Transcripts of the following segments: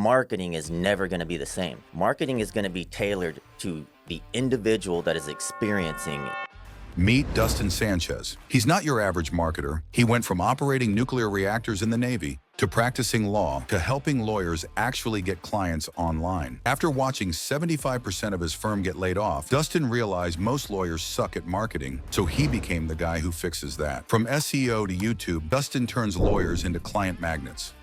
marketing is never going to be the same. Marketing is going to be tailored to the individual that is experiencing it. Meet Dustin Sanchez. He's not your average marketer. He went from operating nuclear reactors in the Navy to practicing law to helping lawyers actually get clients online. After watching 75% of his firm get laid off, Dustin realized most lawyers suck at marketing, so he became the guy who fixes that. From SEO to YouTube, Dustin turns lawyers into client magnets.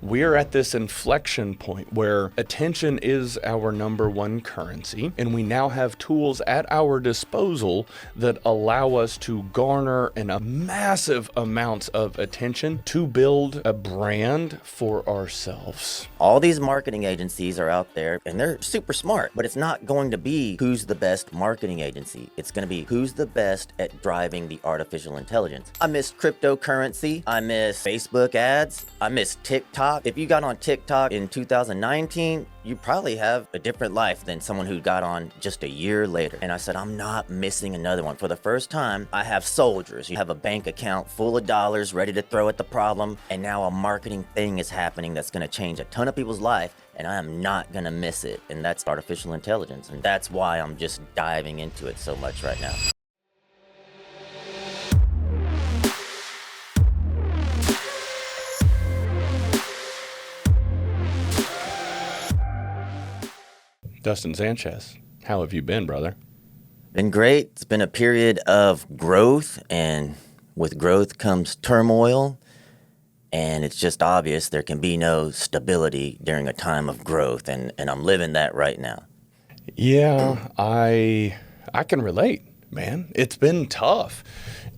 We're at this inflection point where attention is our number one currency, and we now have tools at our disposal that allow us to garner a massive amounts of attention to build a brand for ourselves. All these marketing agencies are out there and they're super smart, but it's not going to be who's the best marketing agency. It's going to be who's the best at driving the artificial intelligence. I miss cryptocurrency. I miss Facebook ads. I miss TikTok. If you got on TikTok in 2019, you probably have a different life than someone who got on just a year later. And I said, I'm not missing another one. For the first time, I have soldiers. You have a bank account full of dollars ready to throw at the problem. And now a marketing thing is happening that's going to change a ton of people's life. And I am not going to miss it. And that's artificial intelligence. And that's why I'm just diving into it so much right now. Dustin Sanchez, how have you been, brother? Been great. It's been a period of growth, and with growth comes turmoil, and it's just obvious there can be no stability during a time of growth, and I'm living that right now. Yeah, I can relate, man. It's been tough.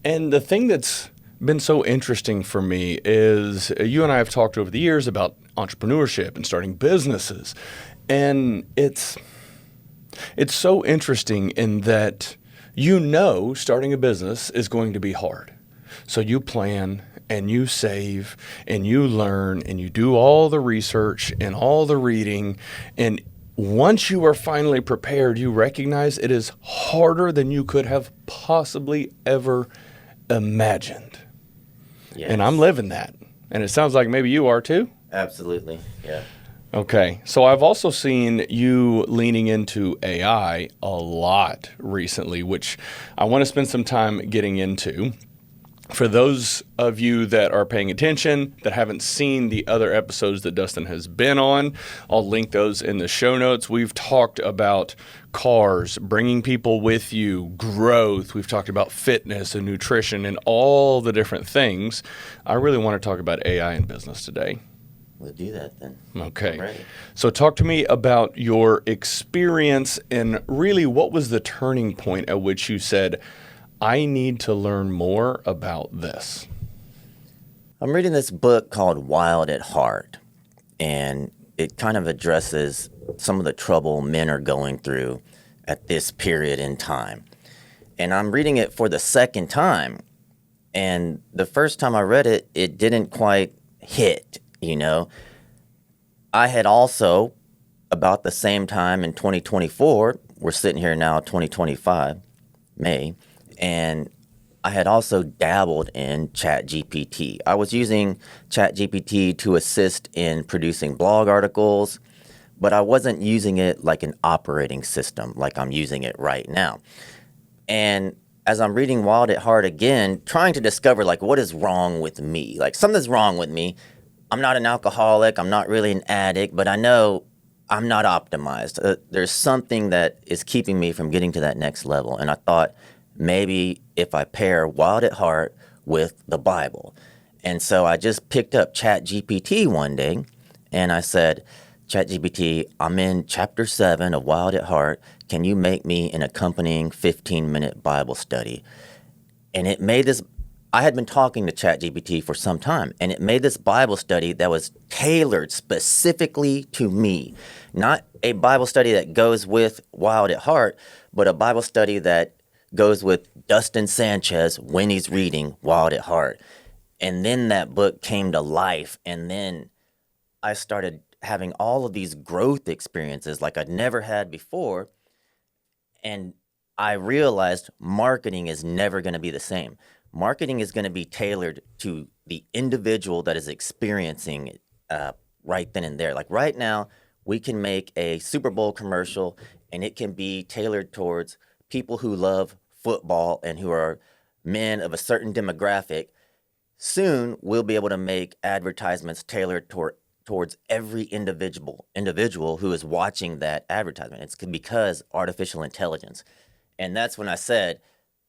And the thing that's been so interesting for me is you and I have talked over the years about entrepreneurship and starting businesses. And it's so interesting in that starting a business is going to be hard. So you plan and you save and you learn and you do all the research and all the reading. And once you are finally prepared, you recognize it is harder than you could have possibly ever imagined. Yes. And I'm living that. And it sounds like maybe you are too. Absolutely, yeah. Okay, so I've also seen you leaning into AI a lot recently, which I want to spend some time getting into. For those of you that are paying attention, that haven't seen the other episodes that Dustin has been on, I'll link those in the show notes. We've talked about cars, bringing people with you, growth. We've talked about fitness and nutrition and all the different things. I really want to talk about AI in business today. We'll do that then. Okay. So talk to me about your experience and really what was the turning point at which you said, I need to learn more about this? I'm reading this book called Wild at Heart, and it kind of addresses some of the trouble men are going through at this period in time. And I'm reading it for the second time, and the first time I read it, it didn't quite hit. I had also, about the same time in 2024, we're sitting here now, 2025, May, and I had also dabbled in ChatGPT. I was using ChatGPT to assist in producing blog articles, but I wasn't using it like an operating system like I'm using it right now. And as I'm reading Wild at Heart again, trying to discover what is wrong with me, something's wrong with me. I'm not an alcoholic. I'm not really an addict, but I know I'm not optimized. There's something that is keeping me from getting to that next level. And I thought maybe if I pair Wild at Heart with the Bible. And so I just picked up ChatGPT one day and I said, ChatGPT, I'm in chapter 7 of Wild at Heart. Can you make me an accompanying 15-minute Bible study? And it made this. I had been talking to ChatGPT for some time, and it made this Bible study that was tailored specifically to me. Not a Bible study that goes with Wild at Heart, but a Bible study that goes with Dustin Sanchez when he's reading Wild at Heart. And then that book came to life, and then I started having all of these growth experiences like I'd never had before, and I realized marketing is never going to be the same. Marketing is going to be tailored to the individual that is experiencing right then and there. Like right now, we can make a Super Bowl commercial and it can be tailored towards people who love football and who are men of a certain demographic. Soon, we'll be able to make advertisements tailored towards every individual who is watching that advertisement. It's because artificial intelligence. And that's when I said,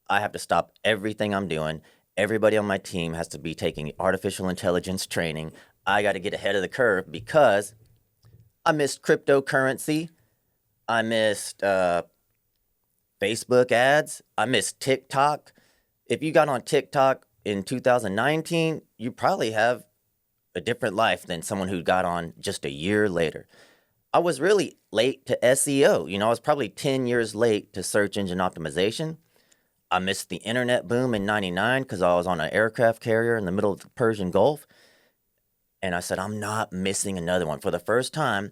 I have to stop everything I'm doing. Everybody on my team has to be taking artificial intelligence training. I got to get ahead of the curve because I missed cryptocurrency. I missed Facebook ads. I missed TikTok. If you got on TikTok in 2019, you probably have a different life than someone who got on just a year later. I was really late to SEO. I was probably 10 years late to search engine optimization. I missed the internet boom in 99 because I was on an aircraft carrier in the middle of the Persian Gulf. And I said, I'm not missing another one. For the first time,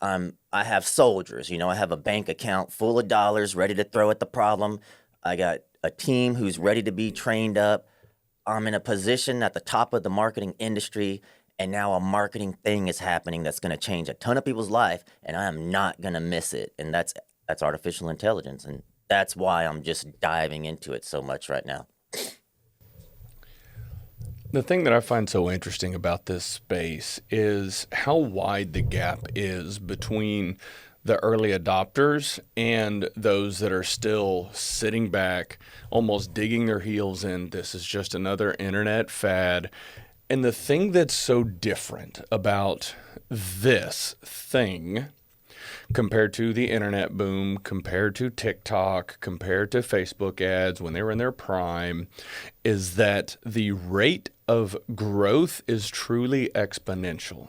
I have soldiers. I have a bank account full of dollars ready to throw at the problem. I got a team who's ready to be trained up. I'm in a position at the top of the marketing industry, and now a marketing thing is happening that's going to change a ton of people's life, and I am not going to miss it. And that's artificial intelligence, and that's why I'm just diving into it so much right now. The thing that I find so interesting about this space is how wide the gap is between the early adopters and those that are still sitting back, almost digging their heels in. This is just another internet fad. And the thing that's so different about this thing compared to the internet boom, compared to TikTok, compared to Facebook ads when they were in their prime, is that the rate of growth is truly exponential.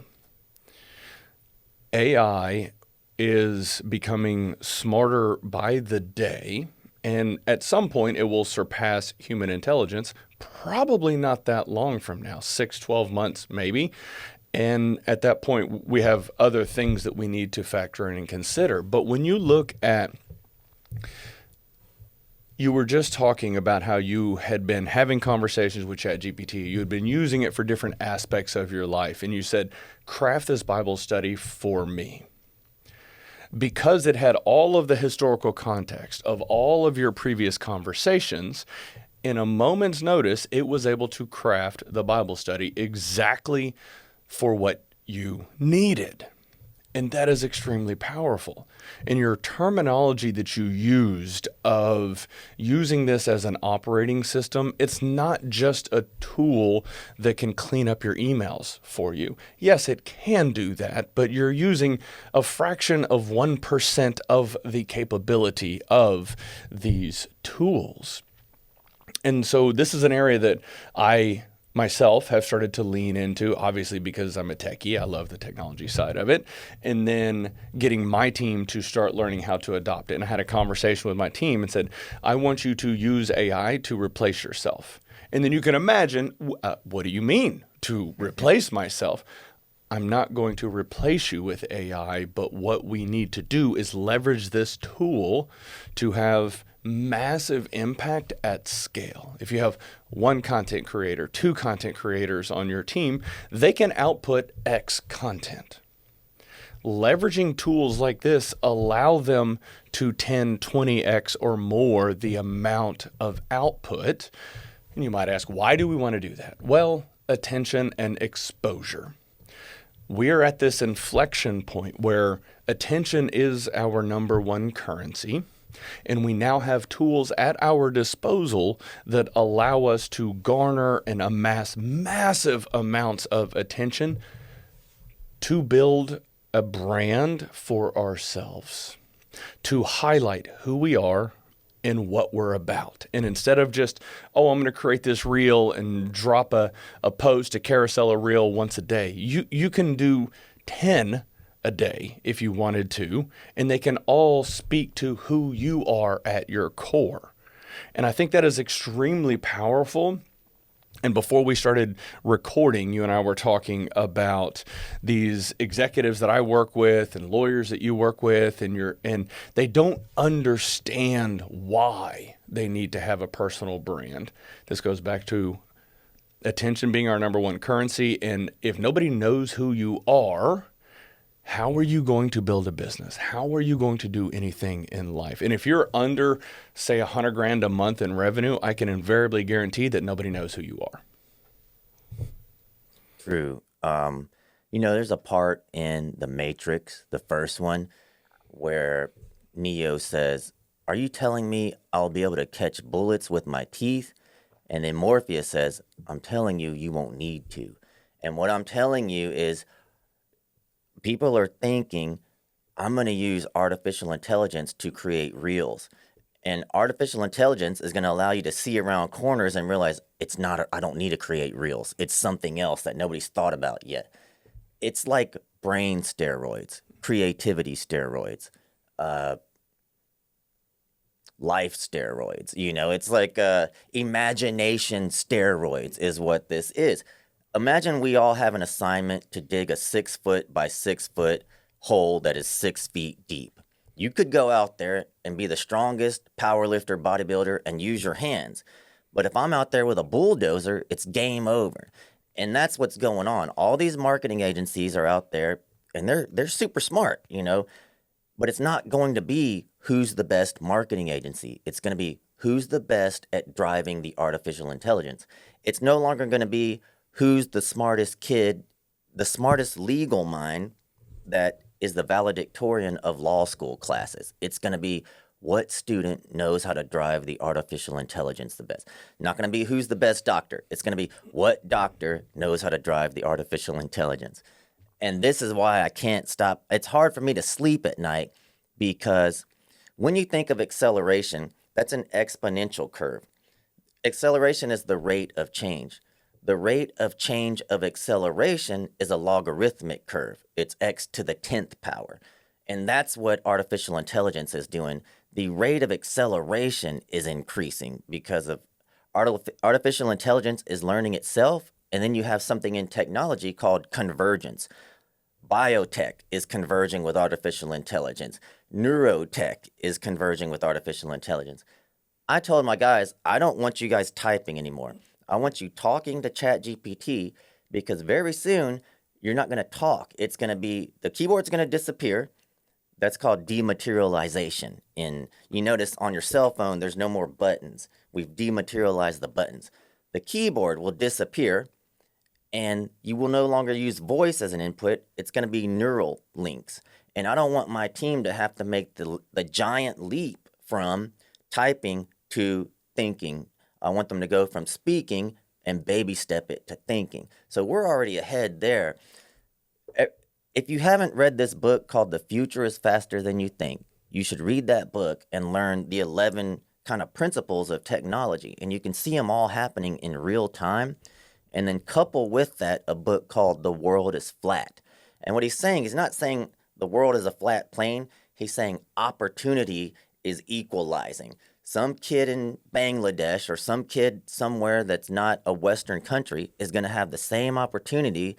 AI is becoming smarter by the day, and at some point it will surpass human intelligence, probably not that long from now, 6-12 months maybe. And at that point, we have other things that we need to factor in and consider. But when you look at, you were just talking about how you had been having conversations with ChatGPT. You had been using it for different aspects of your life. And you said, craft this Bible study for me. Because it had all of the historical context of all of your previous conversations, in a moment's notice, it was able to craft the Bible study exactly for what you needed. And that is extremely powerful. And your terminology that you used of using this as an operating system, it's not just a tool that can clean up your emails for you. Yes, it can do that, but you're using a fraction of 1% of the capability of these tools. And so this is an area that I myself have started to lean into, obviously because I'm a techie. I love the technology side of it. And then getting my team to start learning how to adopt it. And I had a conversation with my team and said, I want you to use AI to replace yourself. And then you can imagine, what do you mean to replace myself? I'm not going to replace you with AI, but what we need to do is leverage this tool to have massive impact at scale. If you have one content creator, two content creators on your team, they can output X content. Leveraging tools like this allow them to 10, 20X or more the amount of output. And you might ask, why do we want to do that? Well, attention and exposure. We're at this inflection point where attention is our number one currency. And we now have tools at our disposal that allow us to garner and amass massive amounts of attention to build a brand for ourselves, to highlight who we are and what we're about. And instead of just, I'm going to create this reel and drop a post, a carousel, a reel once a day, you can do 10 a day if you wanted to, and they can all speak to who you are at your core. And I think that is extremely powerful. And before we started recording, you and I were talking about these executives that I work with and lawyers that you work with, and they don't understand why they need to have a personal brand. This goes back to attention being our number one currency. And if nobody knows who you are, how are you going to build a business? How are you going to do anything in life? And if you're under, say, $100,000 a month in revenue, I can invariably guarantee that nobody knows who you are. True. There's a part in The Matrix, the first one, where Neo says, "Are you telling me I'll be able to catch bullets with my teeth?" And then Morpheus says, "I'm telling you, you won't need to." And what I'm telling you is people are thinking, I'm going to use artificial intelligence to create reels. And artificial intelligence is going to allow you to see around corners and realize I don't need to create reels. It's something else that nobody's thought about yet. It's like brain steroids, creativity steroids, life steroids. It's like imagination steroids is what this is. Imagine we all have an assignment to dig a 6 foot by 6 foot hole that is 6 feet deep. You could go out there and be the strongest powerlifter, bodybuilder, and use your hands. But if I'm out there with a bulldozer, it's game over. And that's what's going on. All these marketing agencies are out there, and they're super smart, but it's not going to be who's the best marketing agency. It's going to be who's the best at driving the artificial intelligence. It's no longer going to be who's the smartest kid, the smartest legal mind that is the valedictorian of law school classes. It's going to be what student knows how to drive the artificial intelligence the best. Not going to be who's the best doctor. It's going to be what doctor knows how to drive the artificial intelligence. And this is why I can't stop. It's hard for me to sleep at night because when you think of acceleration, that's an exponential curve. Acceleration is the rate of change. The rate of change of acceleration is a logarithmic curve. It's x to the 10th power. And that's what artificial intelligence is doing. The rate of acceleration is increasing because of artificial intelligence is learning itself. And then you have something in technology called convergence. Biotech is converging with artificial intelligence. Neurotech is converging with artificial intelligence. I told my guys, I don't want you guys typing anymore. I want you talking to ChatGPT because very soon you're not going to talk. It's going to be, the keyboard's going to disappear. That's called dematerialization. And you notice on your cell phone, there's no more buttons. We've dematerialized the buttons. The keyboard will disappear and you will no longer use voice as an input. It's going to be neural links. And I don't want my team to have to make the giant leap from typing to thinking. I want them to go from speaking and baby step it to thinking. So we're already ahead there. If you haven't read this book called The Future is Faster Than You Think, you should read that book and learn the 11 kind of principles of technology. And you can see them all happening in real time. And then couple with that a book called The World is Flat. And what he's saying, he's not saying the world is a flat plane. He's saying opportunity is equalizing. Some kid in Bangladesh or some kid somewhere that's not a Western country is going to have the same opportunity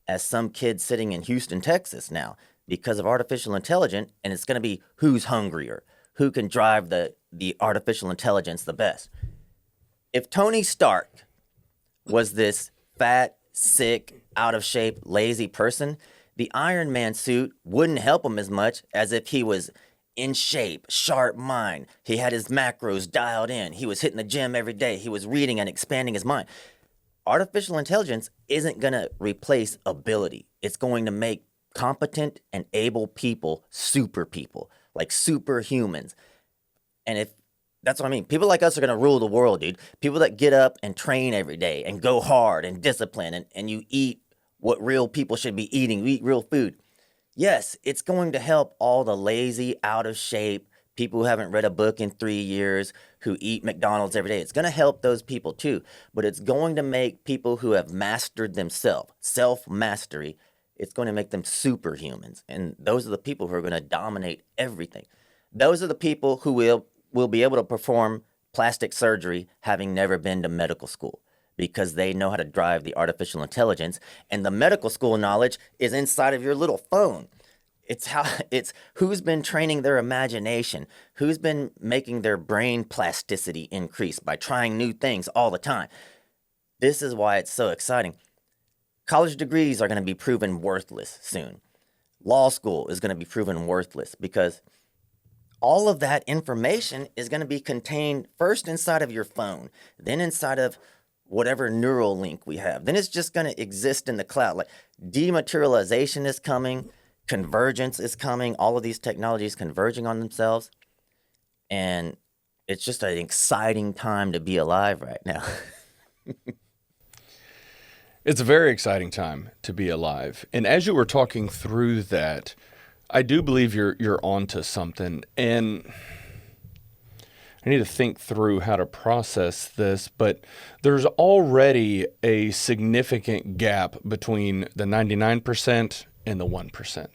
as some kid sitting in Houston, Texas now because of artificial intelligence. And it's going to be who's hungrier, who can drive the artificial intelligence the best. If Tony Stark was this fat, sick, out of shape, lazy person, the Iron Man suit wouldn't help him as much as if he was in shape, sharp mind. He had his macros dialed in. He was hitting the gym every day. He was reading and expanding his mind. Artificial intelligence isn't going to replace ability. It's going to make competent and able people, like superhumans. And that's what I mean. People like us are going to rule the world, dude. People that get up and train every day and go hard and discipline and you eat what real people should be eating. You eat real food. Yes, it's going to help all the lazy, out of shape, people who haven't read a book in 3 years, who eat McDonald's every day. It's going to help those people too. But it's going to make people who have mastered themselves, self-mastery, it's going to make them superhumans. And those are the people who are going to dominate everything. Those are the people who will be able to perform plastic surgery having never been to medical school, because they know how to drive the artificial intelligence, and the medical school knowledge is inside of your little phone. It's who's been training their imagination, who's been making their brain plasticity increase by trying new things all the time. This is why it's so exciting. College degrees are going to be proven worthless soon. Law school is going to be proven worthless because all of that information is going to be contained first inside of your phone, then inside of whatever neural link we have. Then it's just going to exist in the cloud. Like dematerialization is coming, convergence is coming, all of these technologies converging on themselves. And it's just an exciting time to be alive right now. It's a very exciting time to be alive. And as you were talking through that, I do believe you're onto something. And I need to think through how to process this, but there's already a significant gap between the 99% and the 1%.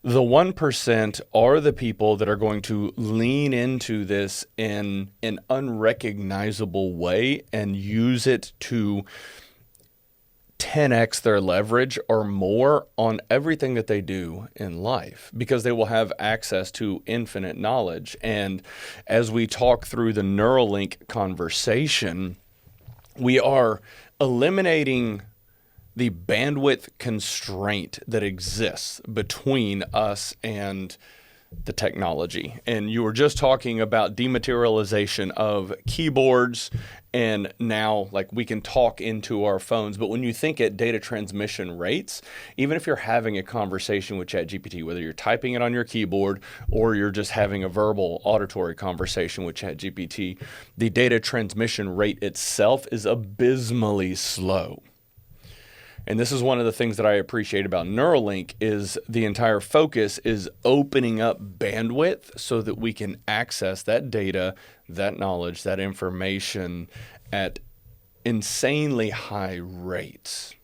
The 1% are the people that are going to lean into this in an unrecognizable way and use it to 10x their leverage or more on everything that they do in life, because they will have access to infinite knowledge. And as we talk through the Neuralink conversation, we are eliminating the bandwidth constraint that exists between us and the technology. And you were just talking about dematerialization of keyboards, and now like we can talk into our phones. But when you think at data transmission rates, even if you're having a conversation with ChatGPT, whether you're typing it on your keyboard or you're just having a verbal auditory conversation with ChatGPT, the data transmission rate itself is abysmally slow. And this is one of the things that I appreciate about Neuralink is the entire focus is opening up bandwidth so that we can access that data, that knowledge, that information at insanely high rates.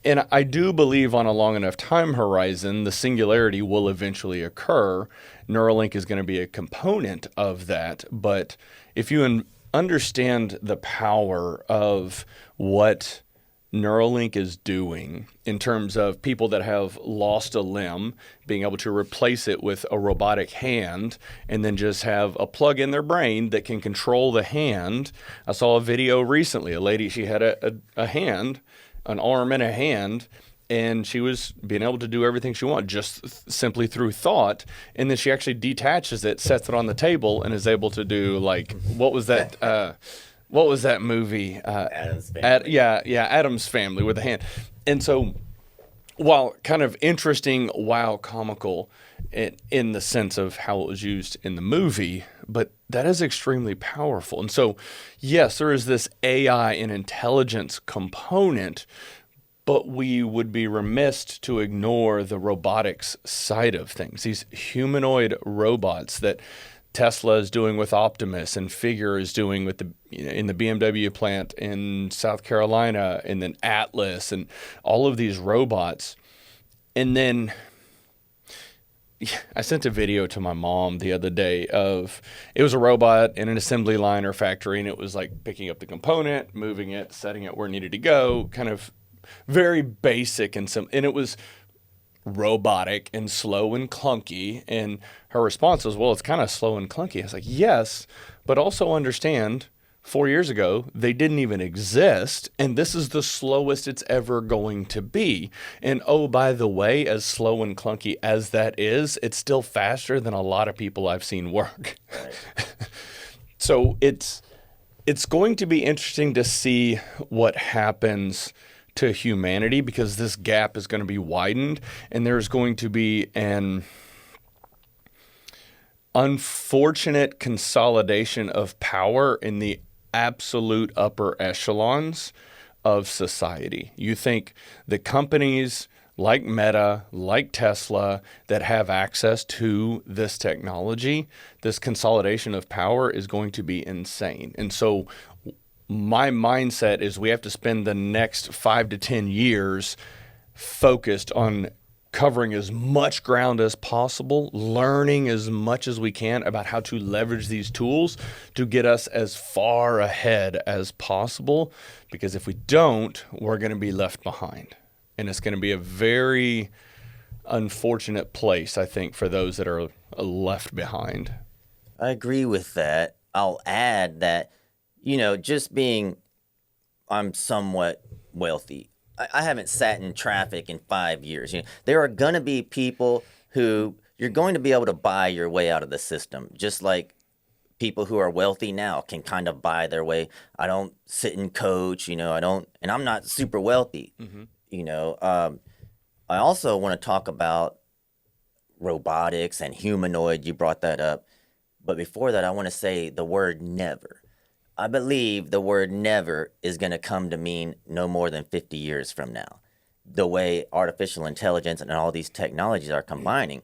And I do believe on a long enough time horizon, the singularity will eventually occur. Neuralink is going to be a component of that. But if you understand the power of what Neuralink is doing in terms of people that have lost a limb, being able to replace it with a robotic hand and then just have a plug in their brain that can control the hand. I saw a video recently, a lady, she had a hand, an arm and a hand, and she was being able to do everything she wanted just simply through thought. And then she actually detaches it, sets it on the table, and is able to do like, what was that? What was that movie? Addams Family. Addams Family with the hand. And so while kind of interesting, wow, comical in the sense of how it was used in the movie, but that is extremely powerful. And so, yes, there is this AI and intelligence component, but we would be remiss to ignore the robotics side of things, these humanoid robots that Tesla is doing with Optimus and Figure is doing with in the BMW plant in South Carolina, and then Atlas and all of these robots. And then I sent a video to my mom the other day of, it was a robot in an assembly line or factory, and it was like picking up the component, moving it, setting it where it needed to go, kind of very basic and simple. And it was robotic and slow and clunky. And her response was, well, it's kind of slow and clunky. I was like, yes, but also understand 4 years ago, they didn't even exist. And this is the slowest it's ever going to be. And oh, by the way, as slow and clunky as that is, it's still faster than a lot of people I've seen work. Right. So it's going to be interesting to see what happens to humanity, because this gap is going to be widened, and there's going to be an unfortunate consolidation of power in the absolute upper echelons of society. You think the companies like Meta, like Tesla, that have access to this technology, this consolidation of power is going to be insane. And so my mindset is we have to spend the next 5 to 10 years focused on covering as much ground as possible, learning as much as we can about how to leverage these tools to get us as far ahead as possible. Because if we don't, we're going to be left behind. And it's going to be a very unfortunate place, I think, for those that are left behind. I agree with that. I'll add that, just being I'm somewhat wealthy. I haven't sat in traffic in 5 years. There are going to be people who you're going to be able to buy your way out of the system, just like people who are wealthy now can kind of buy their way. I don't sit and coach, I don't, and I'm not super wealthy. I also want to talk about robotics and humanoid. You brought that up. But before that, I want to say the word never. I believe the word never is going to come to mean no more than 50 years from now. The way artificial intelligence and all these technologies are combining.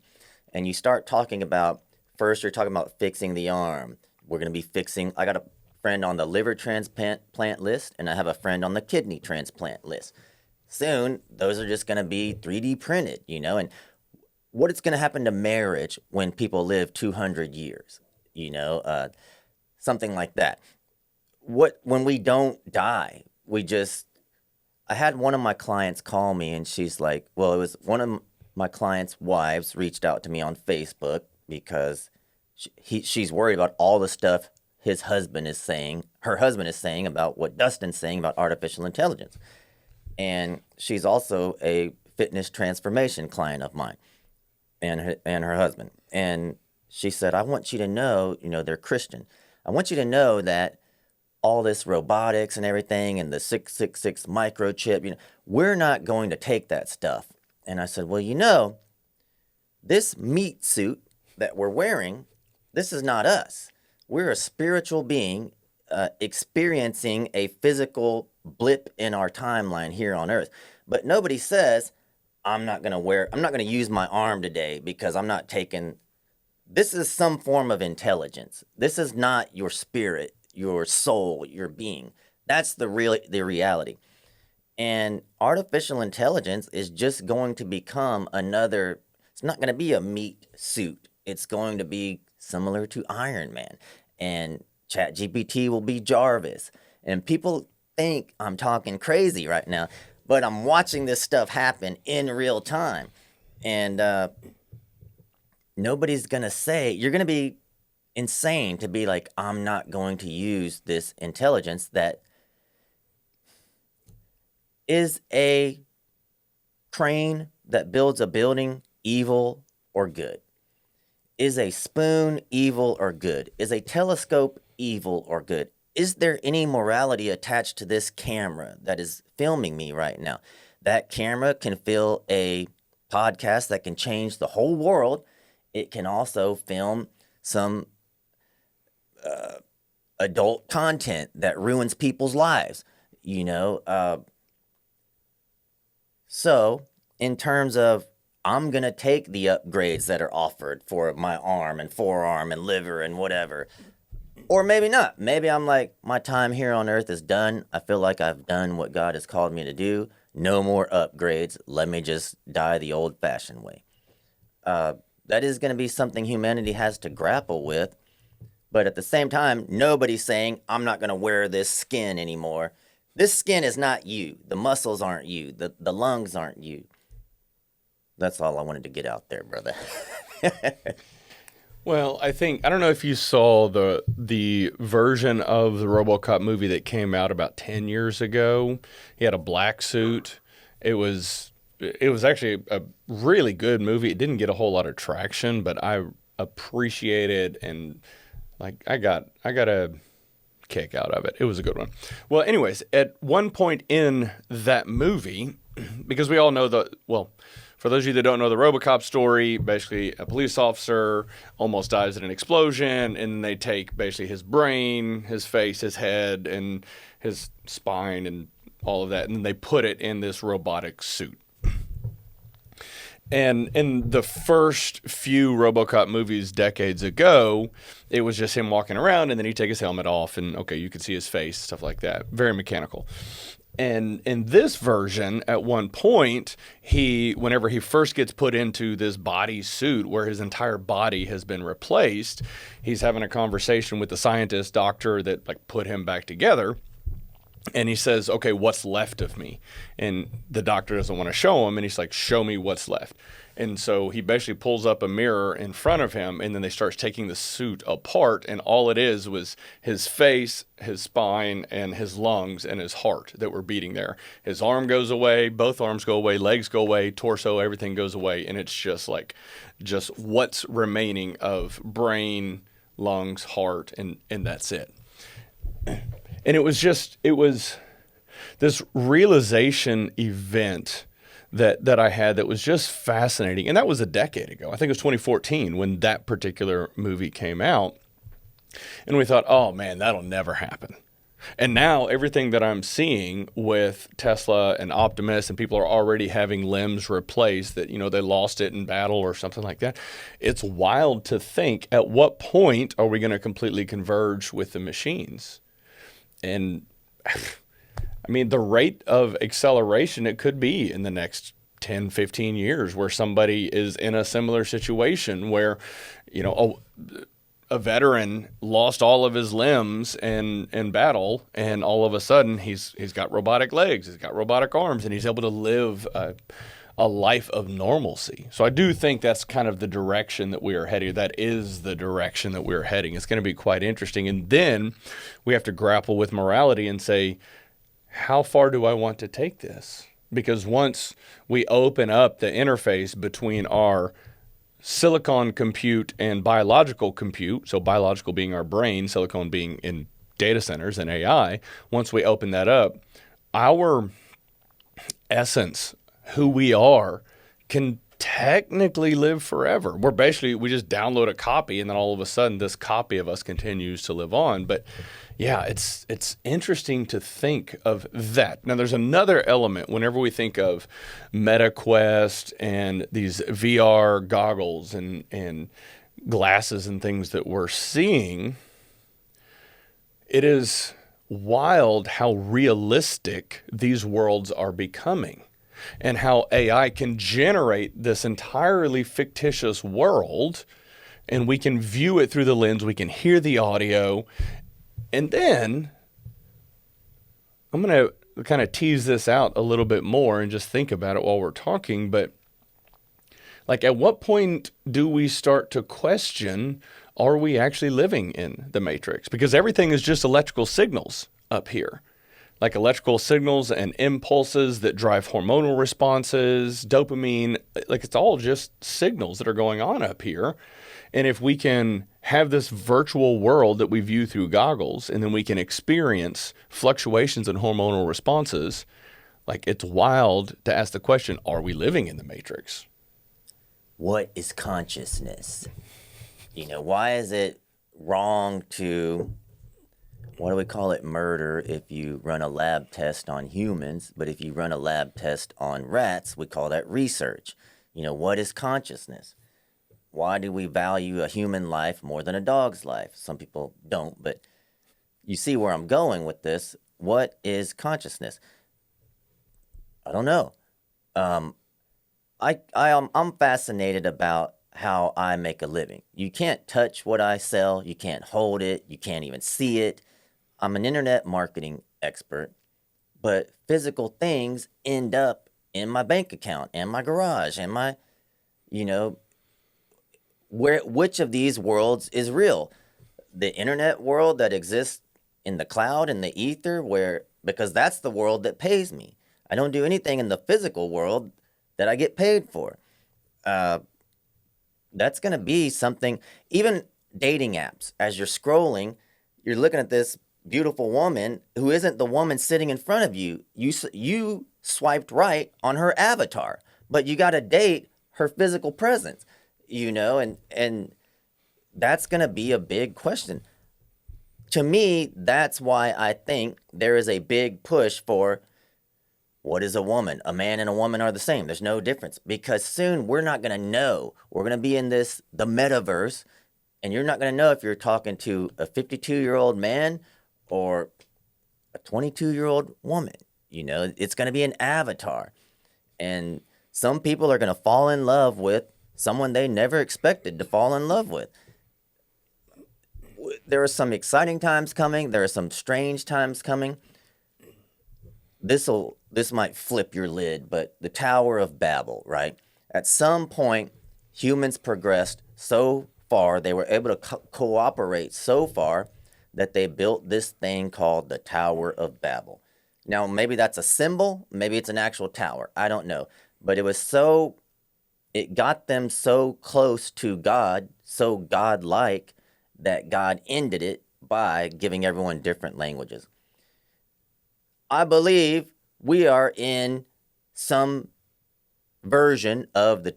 And you start talking about, first you're talking about fixing the arm. We're going to be fixing, I got a friend on the liver transplant list, and I have a friend on the kidney transplant list. Soon, those are just going to be 3D printed, and what it's going to happen to marriage when people live 200 years, something like that. When we don't die, I had one of my clients call me, and she's like, well, it was one of my client's wives reached out to me on Facebook because she's worried about all the stuff her husband is saying about what Dustin's saying about artificial intelligence. And she's also a fitness transformation client of mine and her husband. And she said, I want you to know, they're Christian. I want you to know that all this robotics and everything and the 666 microchip, we're not going to take that stuff. And I said, well, this meat suit that we're wearing, this is not us. We're a spiritual being experiencing a physical blip in our timeline here on Earth. But nobody says, I'm not going to use my arm today because I'm not taking, this is some form of intelligence. This is not your spirit, your soul, your being. That's the reality. And artificial intelligence is just going to become it's not going to be a meat suit. It's going to be similar to Iron Man. And ChatGPT will be Jarvis. And people think I'm talking crazy right now, but I'm watching this stuff happen in real time. And nobody's going to say, you're going to be insane to be like, I'm not going to use this intelligence that is a crane that builds a building evil or good? Is a spoon evil or good? Is a telescope evil or good? Is there any morality attached to this camera that is filming me right now? That camera can film a podcast that can change the whole world. It can also film some adult content that ruins people's lives, So in terms of, I'm going to take the upgrades that are offered for my arm and forearm and liver and whatever. Or maybe not. Maybe I'm like, my time here on earth is done. I feel like I've done what God has called me to do. No more upgrades. Let me just die the old-fashioned way. That is going to be something humanity has to grapple with. But at the same time, nobody's saying, I'm not going to wear this skin anymore. This skin is not you. The muscles aren't you. The lungs aren't you. That's all I wanted to get out there, brother. Well, I don't know if you saw the version of the RoboCop movie that came out about 10 years ago. He had a black suit. It was actually a really good movie. It didn't get a whole lot of traction, but I appreciated and I got a kick out of it. It was a good one. Well, anyways, at one point in that movie, because we all know for those of you that don't know the RoboCop story, basically a police officer almost dies in an explosion, and they take basically his brain, his face, his head, and his spine, and all of that, and then they put it in this robotic suit. And in the first few RoboCop movies decades ago, it was just him walking around, and then he'd take his helmet off, and okay, you could see his face, stuff like that. Very mechanical. And in this version, at one point, whenever he first gets put into this body suit where his entire body has been replaced, he's having a conversation with the scientist doctor that put him back together. And he says, okay, what's left of me? And the doctor doesn't want to show him. And he's like, show me what's left. And so he basically pulls up a mirror in front of him, and then they start taking the suit apart. And all it is was his face, his spine, and his lungs and his heart that were beating there. His arm goes away, both arms go away, legs go away, torso, everything goes away. And it's just what's remaining of brain, lungs, heart, and that's it. And it was this realization event that I had that was just fascinating. And that was a decade ago. I think it was 2014 when that particular movie came out. And we thought, oh man, that'll never happen. And now everything that I'm seeing with Tesla and Optimus, and people are already having limbs replaced that, they lost it in battle or something like that. It's wild to think, at what point are we going to completely converge with the machines? And I mean, the rate of acceleration, it could be in the next 10, 15 years where somebody is in a similar situation where, a veteran lost all of his limbs in battle, and all of a sudden he's got robotic legs, he's got robotic arms, and he's able to live a life of normalcy. So I do think that's kind of the direction that we are heading. That is the direction that we're heading. It's going to be quite interesting. And then we have to grapple with morality and say, how far do I want to take this? Because once we open up the interface between our silicon compute and biological compute, so biological being our brain, silicon being in data centers and AI, once we open that up, our essence, who we are, can technically live forever. We just download a copy, and then all of a sudden this copy of us continues to live on. But yeah, it's interesting to think of that. Now there's another element whenever we think of MetaQuest and these VR goggles and glasses and things that we're seeing. It is wild how realistic these worlds are becoming, and how AI can generate this entirely fictitious world, and we can view it through the lens, we can hear the audio. And then I'm going to kind of tease this out a little bit more and just think about it while we're talking. But at what point do we start to question, are we actually living in the Matrix? Because everything is just electrical signals up here. Like electrical signals and impulses that drive hormonal responses, dopamine, it's all just signals that are going on up here. And if we can have this virtual world that we view through goggles, and then we can experience fluctuations in hormonal responses, it's wild to ask the question, are we living in the Matrix? What is consciousness? Why is it wrong to, what do we call it, murder if you run a lab test on humans, but if you run a lab test on rats, we call that research. What is consciousness? Why do we value a human life more than a dog's life? Some people don't, but you see where I'm going with this. What is consciousness? I don't know. I'm fascinated about how I make a living. You can't touch what I sell. You can't hold it. You can't even see it. I'm an internet marketing expert, but physical things end up in my bank account and my garage and my, which of these worlds is real? The internet world that exists in the cloud and the ether, because that's the world that pays me. I don't do anything in the physical world that I get paid for. That's going to be something, even dating apps, as you're scrolling, you're looking at this beautiful woman who isn't the woman sitting in front of you. You swiped right on her avatar, but you got to date her physical presence, and that's going to be a big question. To me, that's why I think there is a big push for, what is a woman? A man and a woman are the same. There's no difference, because soon we're not going to know. We're going to be in the metaverse, and you're not going to know if you're talking to a 52-year-old man or a 22-year-old woman. It's going to be an avatar. And some people are going to fall in love with someone they never expected to fall in love with. There are some exciting times coming. There are some strange times coming. this might flip your lid, but the Tower of Babel, right? At some point, humans progressed so far, they were able to cooperate so far that they built this thing called the Tower of Babel. Now, maybe that's a symbol, maybe it's an actual tower. I don't know. But it got them so close to God, so God-like, that God ended it by giving everyone different languages. I believe we are in some version of the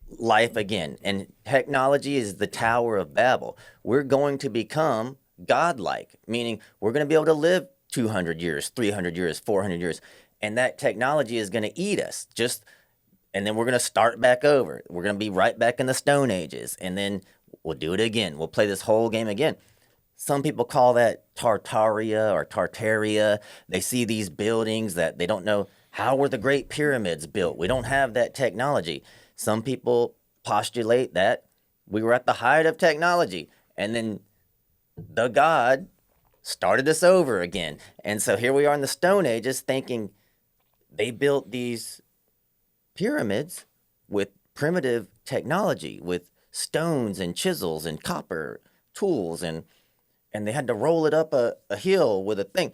life again, and technology is the Tower of Babel. We're going to become godlike, meaning we're going to be able to live 200 years, 300 years, 400 years, and that technology is going to eat us. And then we're going to start back over. We're going to be right back in the Stone Ages, and then we'll do it again. We'll play this whole game again. Some people call that Tartaria or Tartaria. They see these buildings that they don't know, how were the Great Pyramids built? We don't have that technology. Some people postulate that we were at the height of technology, and then the God started us over again. And so here we are in the Stone Ages thinking they built these pyramids with primitive technology, with stones and chisels and copper tools, and they had to roll it up a hill with a thing.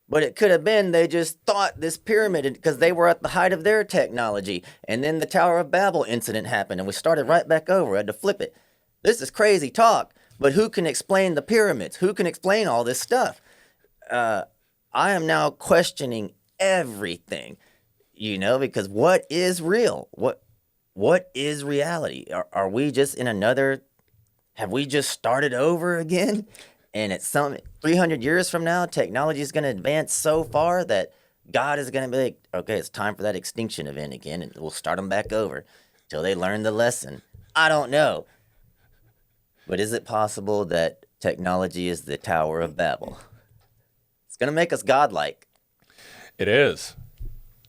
But it could have been they just thought this pyramid, because they were at the height of their technology. And then the Tower of Babel incident happened, and we started right back over. We had to flip it. This is crazy talk, but who can explain the pyramids? Who can explain all this stuff? I am now questioning everything, because what is real? What is reality? Are we just have we just started over again? And at 300 years from now, technology is going to advance so far that God is going to be like, okay, it's time for that extinction event again, and we'll start them back over till they learn the lesson. I don't know. But is it possible that technology is the Tower of Babel? It's going to make us godlike. It is.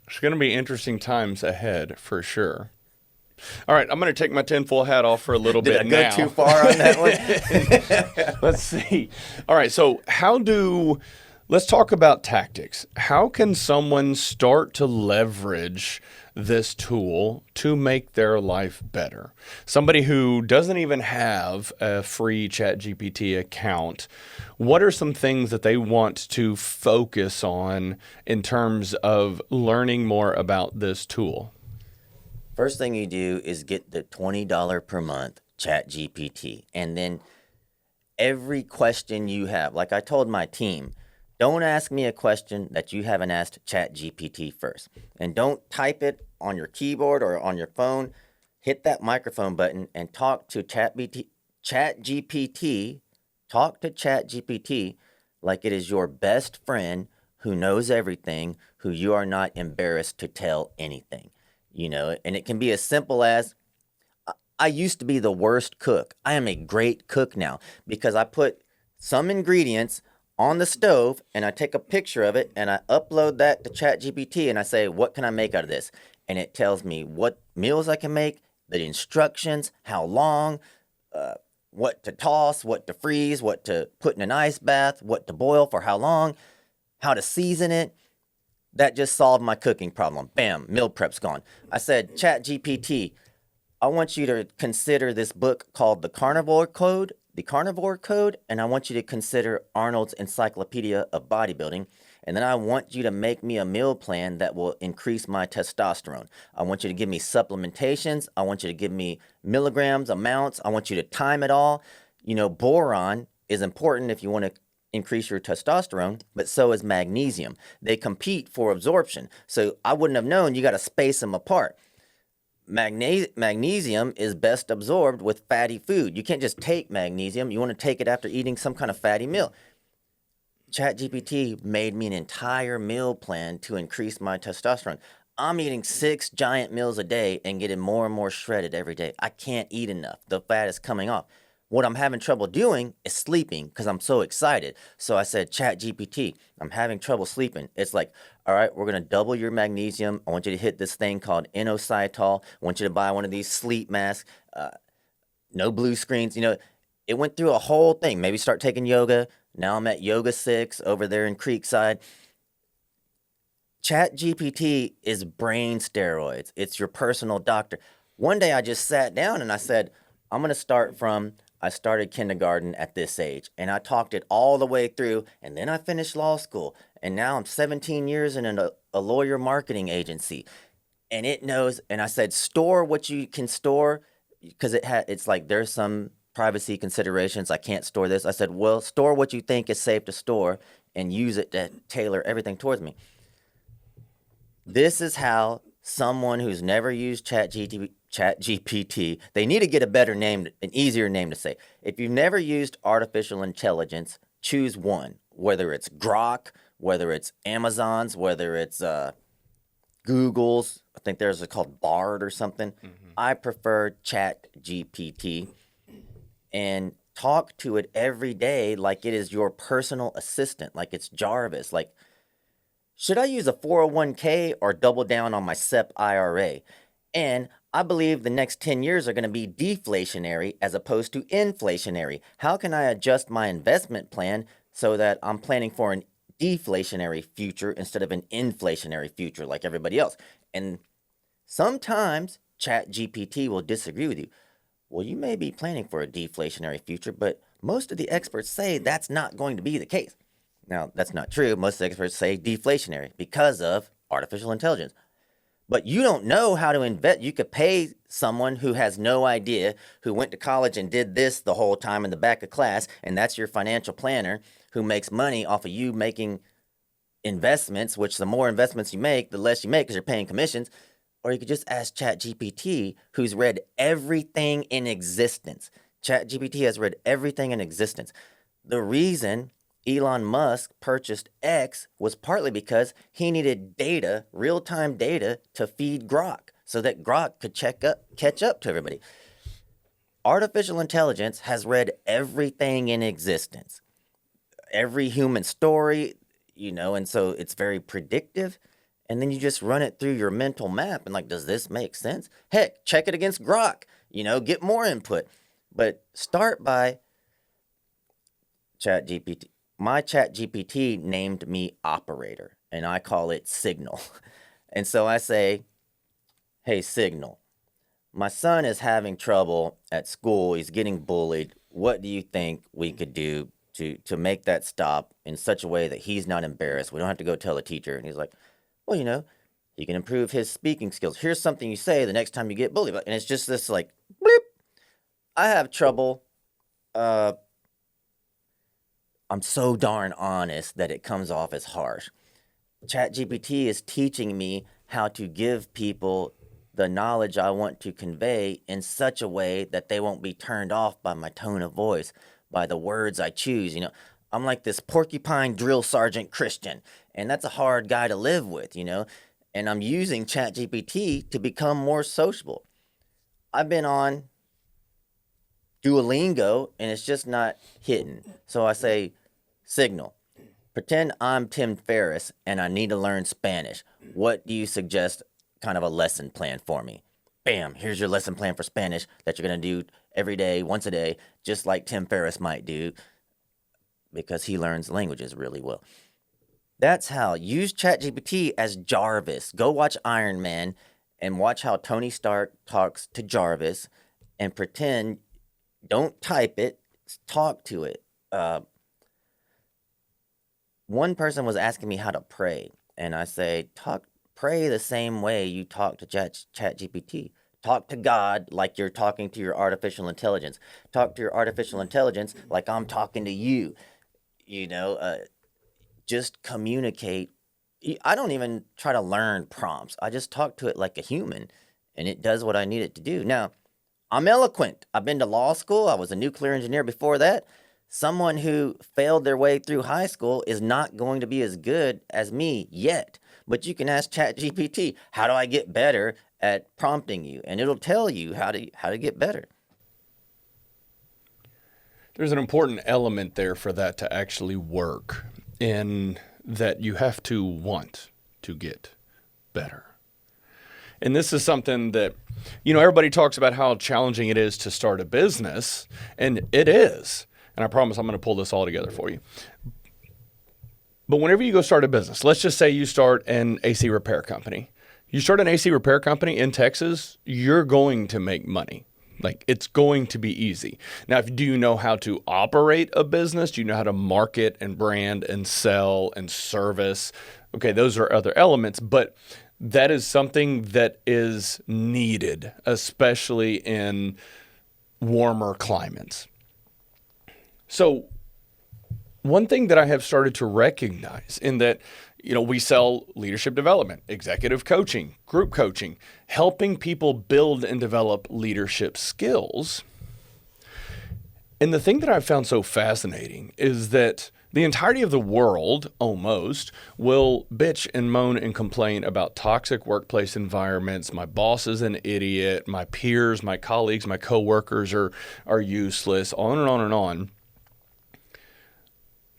It's going to be interesting times ahead for sure. All right, I'm going to take my tinfoil hat off for a little bit now. Did I go too far on that one? Let's see. All right, so let's talk about tactics. How can someone start to leverage this tool to make their life better? Somebody who doesn't even have a free ChatGPT account, what are some things that they want to focus on in terms of learning more about this tool? First thing you do is get the $20 per month ChatGPT. And then every question you have, like I told my team, don't ask me a question that you haven't asked ChatGPT first. And don't type it on your keyboard or on your phone. Hit that microphone button and talk to ChatGPT. Talk to ChatGPT like it is your best friend who knows everything, who you are not embarrassed to tell anything. And it can be as simple as, I used to be the worst cook. I am a great cook now because I put some ingredients on the stove and I take a picture of it and I upload that to ChatGPT and I say, what can I make out of this? And it tells me what meals I can make, the instructions, how long, what to toss, what to freeze, what to put in an ice bath, what to boil for how long, how to season it. That just solved my cooking problem. Bam, meal prep's gone. I said, ChatGPT, I want you to consider this book called The Carnivore Code, and I want you to consider Arnold's Encyclopedia of Bodybuilding. And then I want you to make me a meal plan that will increase my testosterone. I want you to give me supplementations. I want you to give me milligrams, amounts. I want you to time it all. Boron is important if you want to increase your testosterone, but so is magnesium. They compete for absorption. So I wouldn't have known you got to space them apart. Magnesium is best absorbed with fatty food. You can't just take magnesium. You want to take it after eating some kind of fatty meal. ChatGPT made me an entire meal plan to increase my testosterone. I'm eating 6 giant meals a day and getting more and more shredded every day. I can't eat enough. The fat is coming off. What I'm having trouble doing is sleeping because I'm so excited. So I said, ChatGPT, I'm having trouble sleeping. It's like, all right, we're going to double your magnesium. I want you to hit this thing called inositol. I want you to buy one of these sleep masks. No blue screens. It went through a whole thing. Maybe start taking yoga. Now I'm at Yoga 6 over there in Creekside. Chat GPT is brain steroids. It's your personal doctor. One day I just sat down and I said, I'm going to start from, I started kindergarten at this age, and I talked it all the way through, and then I finished law school, and now I'm 17 years in a lawyer marketing agency, and it knows, and I said, store what you can store, because it's like there's some privacy considerations. I can't store this. I said, well, store what you think is safe to store and use it to tailor everything towards me. This is how someone who's never used ChatGPT, they need to get a better name, an easier name to say. If you've never used artificial intelligence, choose one, whether it's Grok, whether it's Amazon's, whether it's Google's. I think there's a called Bard or something. Mm-hmm. I prefer ChatGPT, and talk to it every day like it is your personal assistant, like it's Jarvis, like, should I use a 401k or double down on my SEP IRA? And I believe the next 10 years are going to be deflationary as opposed to inflationary. How can I adjust my investment plan so that I'm planning for an deflationary future instead of an inflationary future like everybody else? And sometimes ChatGPT will disagree with you. Well, you may be planning for a deflationary future, but most of the experts say that's not going to be the case. Now, that's not true. Most experts say deflationary because of artificial intelligence. But you don't know how to invest. You could pay someone who has no idea, who went to college and did this the whole time in the back of class, and that's your financial planner who makes money off of you making investments, which the more investments you make, the less you make because you're paying commissions. Or you could just ask ChatGPT, who's read everything in existence. ChatGPT has read everything in existence. The reason Elon Musk purchased X was partly because he needed data, real-time data, to feed Grok so that Grok could catch up to everybody. Artificial intelligence has read everything in existence, every human story, and so it's very predictive. And then you just run it through your mental map and like, does this make sense? Heck, check it against Grok, get more input. But start by ChatGPT. My ChatGPT named me Operator, and I call it Signal. And so I say, hey, Signal, my son is having trouble at school. He's getting bullied. What do you think we could do to make that stop in such a way that he's not embarrassed? We don't have to go tell a teacher. And he's like, well, he can improve his speaking skills. Here's something you say the next time you get bullied. And it's just this like, bleep. I have trouble. I'm so darn honest that it comes off as harsh. ChatGPT is teaching me how to give people the knowledge I want to convey in such a way that they won't be turned off by my tone of voice, by the words I choose. I'm like this porcupine drill sergeant Christian, and that's a hard guy to live with, and I'm using ChatGPT to become more sociable. I've been on Duolingo, and it's just not hitting. So I say, Signal, pretend I'm Tim Ferriss, and I need to learn Spanish. What do you suggest kind of a lesson plan for me? Bam, here's your lesson plan for Spanish that you're going to do every day, once a day, just like Tim Ferriss might do, because he learns languages really well. That's how. Use ChatGPT as Jarvis. Go watch Iron Man and watch how Tony Stark talks to Jarvis and pretend, don't type it, talk to it. One person was asking me how to pray, and I say, pray the same way you talk to ChatGPT. Talk to God like you're talking to your artificial intelligence. Talk to your artificial intelligence like I'm talking to you. Just communicate. I don't even try to learn prompts. I just talk to it like a human, and it does what I need it to do. Now, I'm eloquent. I've been to law school. I was a nuclear engineer before that. Someone who failed their way through high school is not going to be as good as me yet. But you can ask ChatGPT, how do I get better at prompting you? And it'll tell you how to get better. There's an important element there for that to actually work, in that you have to want to get better. And this is something that, everybody talks about how challenging it is to start a business, and it is. And I promise I'm going to pull this all together for you. But whenever you go start a business, let's just say you start an AC repair company. You start an AC repair company in Texas, you're going to make money. Like, it's going to be easy. Now, do you know how to operate a business? Do you know how to market and brand and sell and service? Okay, those are other elements, but that is something that is needed, especially in warmer climates. So one thing that I have started to recognize in that, we sell leadership development, executive coaching, group coaching, helping people build and develop leadership skills. And the thing that I've found so fascinating is that the entirety of the world, almost, will bitch and moan and complain about toxic workplace environments. My boss is an idiot. My peers, my colleagues, my coworkers are useless, on and on and on.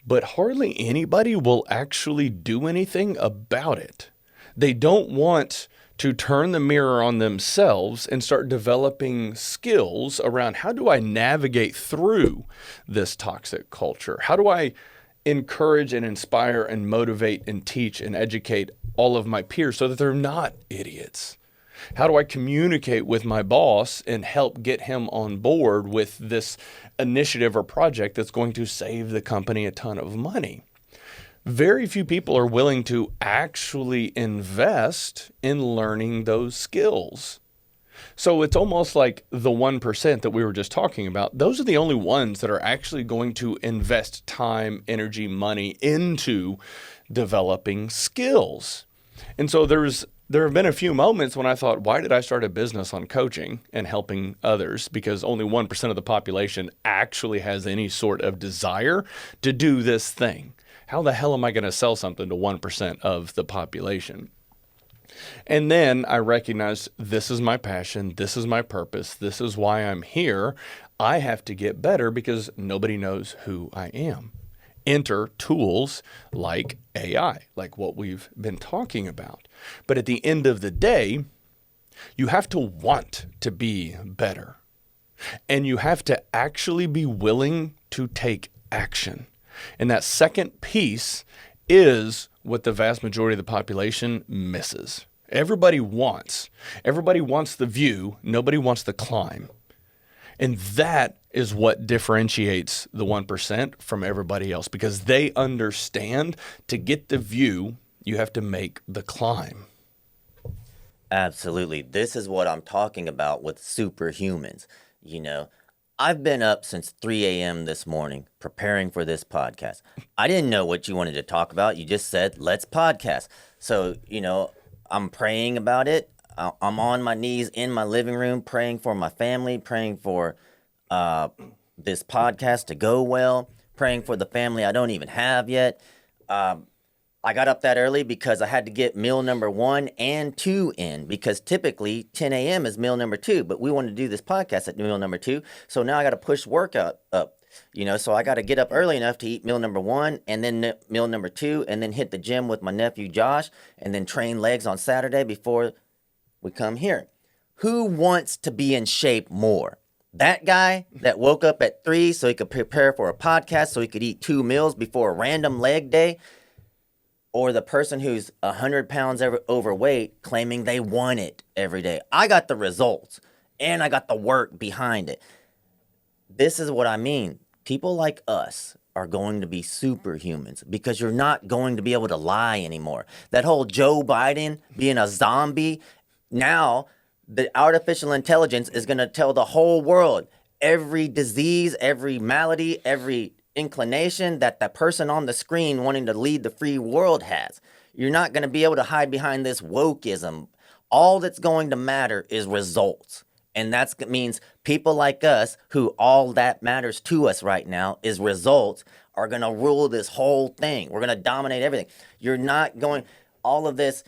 But hardly anybody will actually do anything about it. They don't want to turn the mirror on themselves and start developing skills around how do I navigate through this toxic culture? How do I encourage and inspire and motivate and teach and educate all of my peers so that they're not idiots? How do I communicate with my boss and help get him on board with this initiative or project that's going to save the company a ton of money? Very few people are willing to actually invest in learning those skills. So it's almost like the 1% that we were just talking about. Those are the only ones that are actually going to invest time, energy, money into developing skills. And so there have been a few moments when I thought, why did I start a business on coaching and helping others? Because only 1% of the population actually has any sort of desire to do this thing. How the hell am I going to sell something to 1% of the population? And then I recognized this is my passion. This is my purpose. This is why I'm here. I have to get better because nobody knows who I am. Enter tools like AI, like what we've been talking about. But at the end of the day, you have to want to be better. And you have to actually be willing to take action. And that second piece is what the vast majority of the population misses. Everybody wants the view. Nobody wants the climb. And that is what differentiates the 1% from everybody else, because they understand to get the view, you have to make the climb. Absolutely. This is what I'm talking about with Superhumans. I've been up since 3 a.m. this morning preparing for this podcast. I didn't know what you wanted to talk about. You just said, let's podcast. So, I'm praying about it. I'm on my knees in my living room praying for my family, praying for this podcast to go well, praying for the family I don't even have yet. I got up that early because I had to get meal number 1 and 2 in, because typically 10 a.m. is meal number 2, but we wanted to do this podcast at meal number 2. So now I got to push workout up, so I got to get up early enough to eat meal number 1 and then meal number 2 and then hit the gym with my nephew Josh and then train legs on Saturday before we come here. Who wants to be in shape more? That guy that woke up at 3 so he could prepare for a podcast so he could eat 2 meals before a random leg day? Or the person who's 100 pounds overweight claiming they want it every day? I got the results and I got the work behind it. This is what I mean. People like us are going to be superhumans because you're not going to be able to lie anymore. That whole Joe Biden being a zombie, now the artificial intelligence is going to tell the whole world every disease, every malady, every inclination that the person on the screen wanting to lead the free world has. You're not going to be able to hide behind this wokeism. All that's going to matter is results. And that means people like us, who all that matters to us right now is results, are going to rule this whole thing. We're going to dominate everything. You're not going, all of this,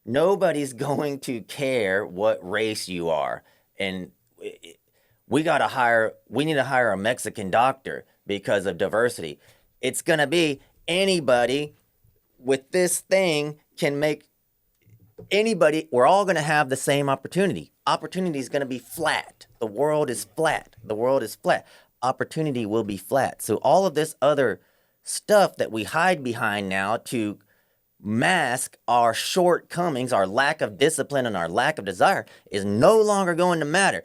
nobody's going to care what race you are. And we need to hire a Mexican doctor because of diversity. It's going to be anybody with this thing can make anybody. We're all going to have the same opportunity. Opportunity is going to be flat. The world is flat. opportunity will be flat. So all of this other stuff that we hide behind now to mask our shortcomings, our lack of discipline, and our lack of desire is no longer going to matter,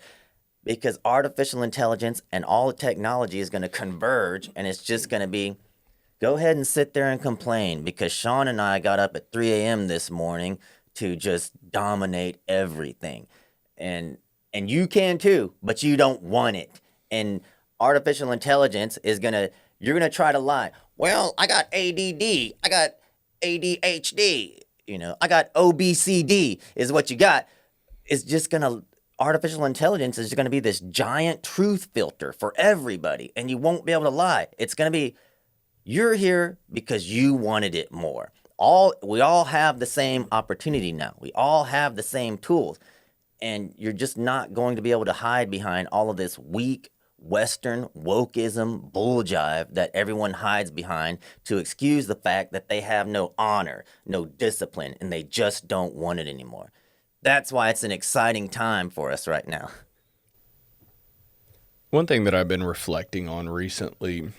because artificial intelligence and all the technology is going to converge, and it's just going to be, go ahead and sit there and complain, because Sean and I got up at 3 a.m. this morning to just dominate everything. And you can too, but you don't want it. And artificial intelligence is you're going to try to lie. Well, I got ADD, I got ADHD, I got OBCD is what you got. It's just going to, artificial intelligence is going to be this giant truth filter for everybody, and you won't be able to lie. It's going to be, you're here because you wanted it more. We all have the same opportunity now. We all have the same tools, and you're just not going to be able to hide behind all of this weak Western wokeism bull jive that everyone hides behind to excuse the fact that they have no honor, no discipline, and they just don't want it anymore. That's why it's an exciting time for us right now. One thing that I've been reflecting on recently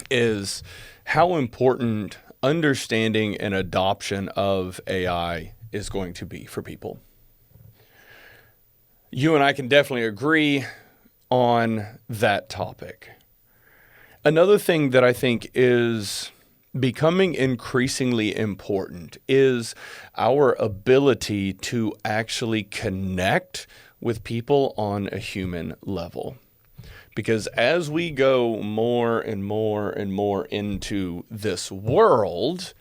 is how important understanding and adoption of AI is going to be for people. You and I can definitely agree on that topic. Another thing that I think is becoming increasingly important is our ability to actually connect with people on a human level. Because as we go more and more and more into this world,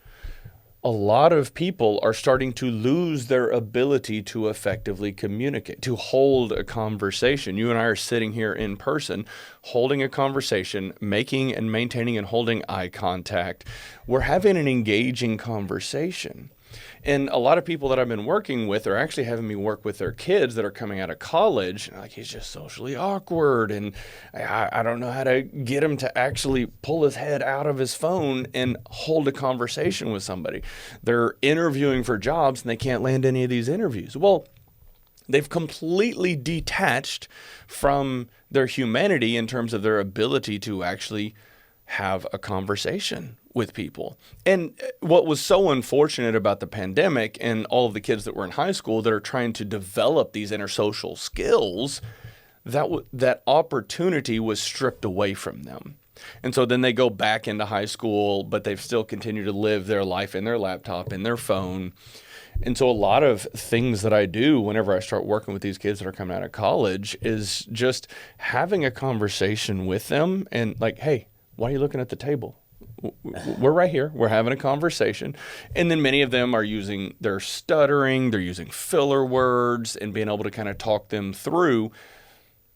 a lot of people are starting to lose their ability to effectively communicate, to hold a conversation. You and I are sitting here in person, holding a conversation, making and maintaining and holding eye contact. We're having an engaging conversation. And a lot of people that I've been working with are actually having me work with their kids that are coming out of college. Like, he's just socially awkward, and I don't know how to get him to actually pull his head out of his phone and hold a conversation with somebody. They're interviewing for jobs and they can't land any of these interviews. Well, they've completely detached from their humanity in terms of their ability to actually have a conversation with people. And what was so unfortunate about the pandemic and all of the kids that were in high school that are trying to develop these intersocial skills, that opportunity was stripped away from them. And so then they go back into high school, but they've still continued to live their life in their laptop, in their phone. And so a lot of things that I do whenever I start working with these kids that are coming out of college is just having a conversation with them and like, hey, why are you looking at the table? We're right here. We're having a conversation. And then many of them they're stuttering, they're using filler words and being able to kind of talk them through.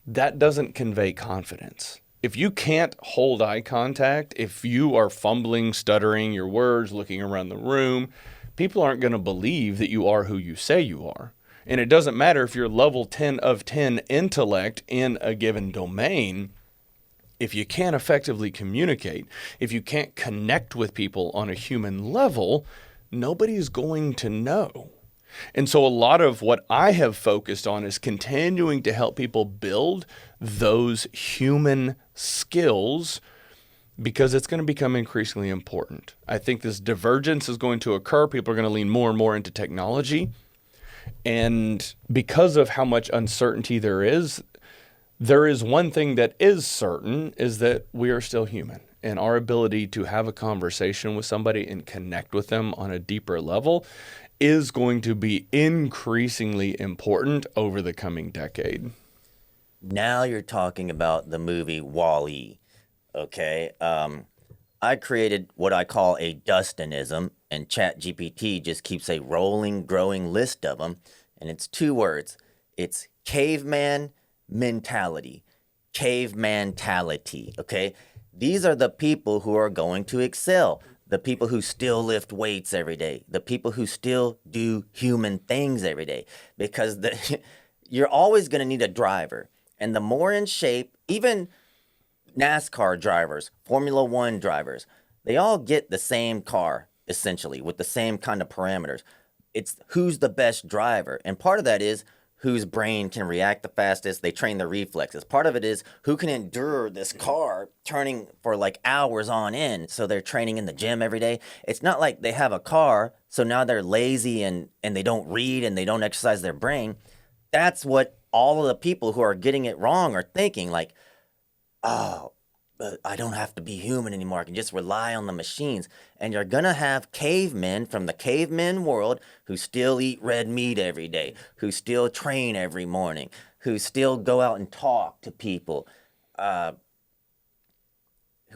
That doesn't convey confidence. If you can't hold eye contact, if you are fumbling, stuttering your words, looking around the room, people aren't going to believe that you are who you say you are. And it doesn't matter if you're level 10 of 10 intellect in a given domain. If you can't effectively communicate, if you can't connect with people on a human level, nobody's going to know. And so a lot of what I have focused on is continuing to help people build those human skills, because it's going to become increasingly important. I think this divergence is going to occur. People are going to lean more and more into technology. And because of how much uncertainty there is one thing that is certain, is that we are still human, and our ability to have a conversation with somebody and connect with them on a deeper level is going to be increasingly important over the coming decade. Now you're talking about the movie WALL-E, okay? I created what I call a Dustinism, and ChatGPT just keeps a rolling, growing list of them, and it's 2 words. It's caveman mentality, cavementality, okay? These are the people who are going to excel, the people who still lift weights every day, the people who still do human things every day, because you're always going to need a driver. And the more in shape, even NASCAR drivers, Formula One drivers, they all get the same car, essentially, with the same kind of parameters. It's who's the best driver. And part of that is whose brain can react the fastest. They train their reflexes. Part of it is who can endure this car turning for like hours on end. So they're training in the gym every day. It's not like they have a car, so now they're lazy and they don't read and they don't exercise their brain. That's what all of the people who are getting it wrong are thinking, like, oh, but I don't have to be human anymore. I can just rely on the machines. And you're going to have cavemen from the cavemen world who still eat red meat every day, who still train every morning, who still go out and talk to people, who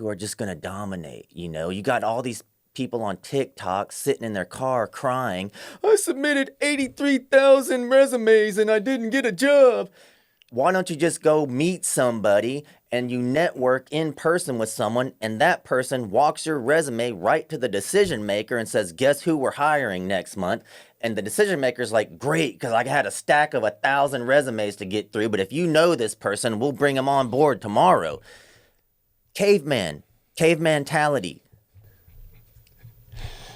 are just going to dominate. You got all these people on TikTok sitting in their car crying, I submitted 83,000 resumes and I didn't get a job. Why don't you just go meet somebody and you network in person with someone, and that person walks your resume right to the decision maker and says, guess who we're hiring next month? And the decision maker's like, great, because I had a stack of 1,000 resumes to get through, but if you know this person, we'll bring them on board tomorrow. Cave mentality.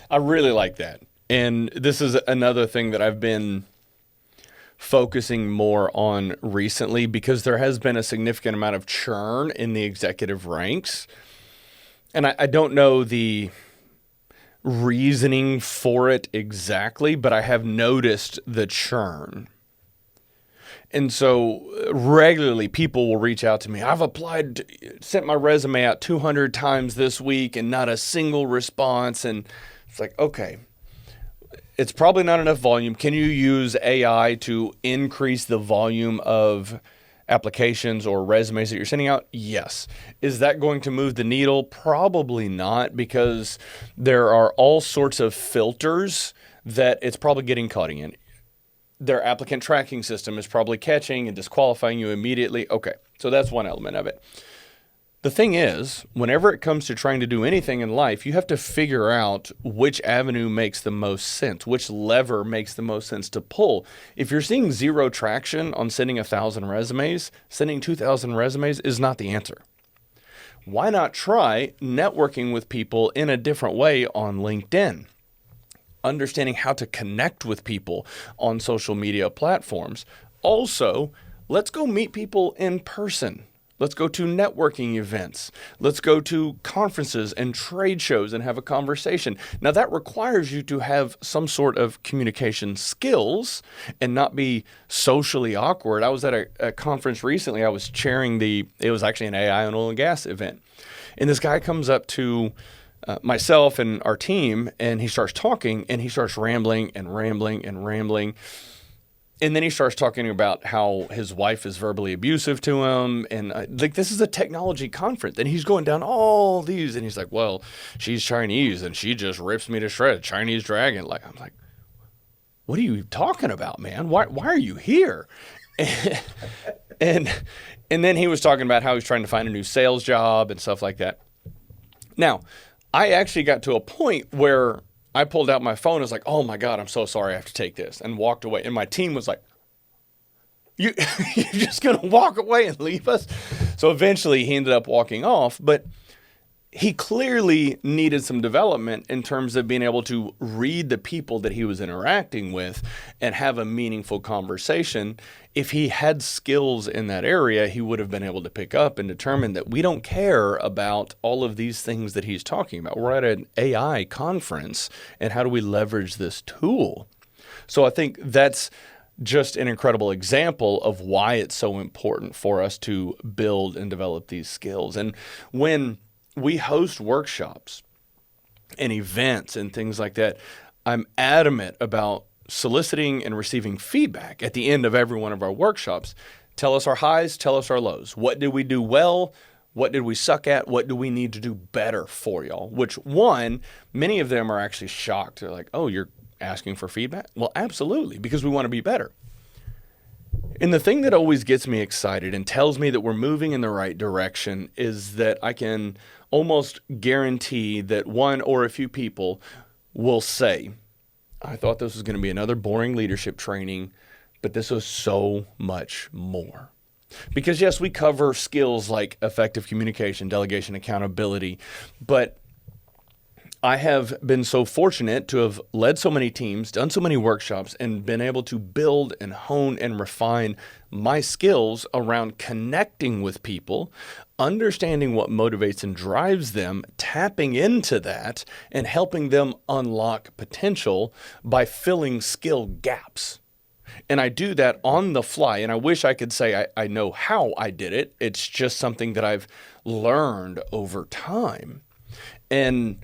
I really like that. And this is another thing that I've been focusing more on recently, because there has been a significant amount of churn in the executive ranks. And I don't know the reasoning for it exactly, but I have noticed the churn. And so regularly people will reach out to me. I've sent my resume out 200 times this week and not a single response. And it's like, okay, it's probably not enough volume. Can you use AI to increase the volume of applications or resumes that you're sending out? Yes. Is that going to move the needle? Probably not, because there are all sorts of filters that it's probably getting caught in. Their applicant tracking system is probably catching and disqualifying you immediately. Okay, so that's one element of it. The thing is, whenever it comes to trying to do anything in life, you have to figure out which avenue makes the most sense, which lever makes the most sense to pull. If you're seeing zero traction on sending 1,000 resumes, sending 2,000 resumes is not the answer. Why not try networking with people in a different way on LinkedIn? Understanding how to connect with people on social media platforms. Also, let's go meet people in person. Let's go to networking events. Let's go to conferences and trade shows and have a conversation. Now, that requires you to have some sort of communication skills and not be socially awkward. I was at a conference recently. I was chairing it was actually an AI and oil and gas event. And this guy comes up to myself and our team, and he starts talking, and he starts rambling and rambling and rambling. And then he starts talking about how his wife is verbally abusive to him. And this is a technology conference. And he's going down all these. And he's like, well, she's Chinese and she just rips me to shreds. Chinese dragon. I'm like, what are you talking about, man? Why are you here? And then he was talking about how he's trying to find a new sales job and stuff like that. Now, I actually got to a point where I pulled out my phone and was like, oh my God, I'm so sorry, I have to take this, and walked away. And my team was like, you're just going to walk away and leave us? So eventually he ended up walking off, but he clearly needed some development in terms of being able to read the people that he was interacting with and have a meaningful conversation. If he had skills in that area, he would have been able to pick up and determine that we don't care about all of these things that he's talking about. We're at an AI conference, and how do we leverage this tool? So I think that's just an incredible example of why it's so important for us to build and develop these skills. And when we host workshops and events and things like that, I'm adamant about soliciting and receiving feedback at the end of every one of our workshops. Tell us our highs, tell us our lows. What did we do well? What did we suck at? What do we need to do better for y'all? Which many of them are actually shocked. They're like, oh, you're asking for feedback? Well, absolutely, because we want to be better. And the thing that always gets me excited and tells me that we're moving in the right direction is that I can almost guarantee that one or a few people will say, I thought this was going to be another boring leadership training, but this was so much more. Because yes, we cover skills like effective communication, delegation, accountability, but I have been so fortunate to have led so many teams, done so many workshops, and been able to build and hone and refine my skills around connecting with people, understanding what motivates and drives them, tapping into that, and helping them unlock potential by filling skill gaps. And I do that on the fly. And I wish I could say I know how I did it. It's just something that I've learned over time. And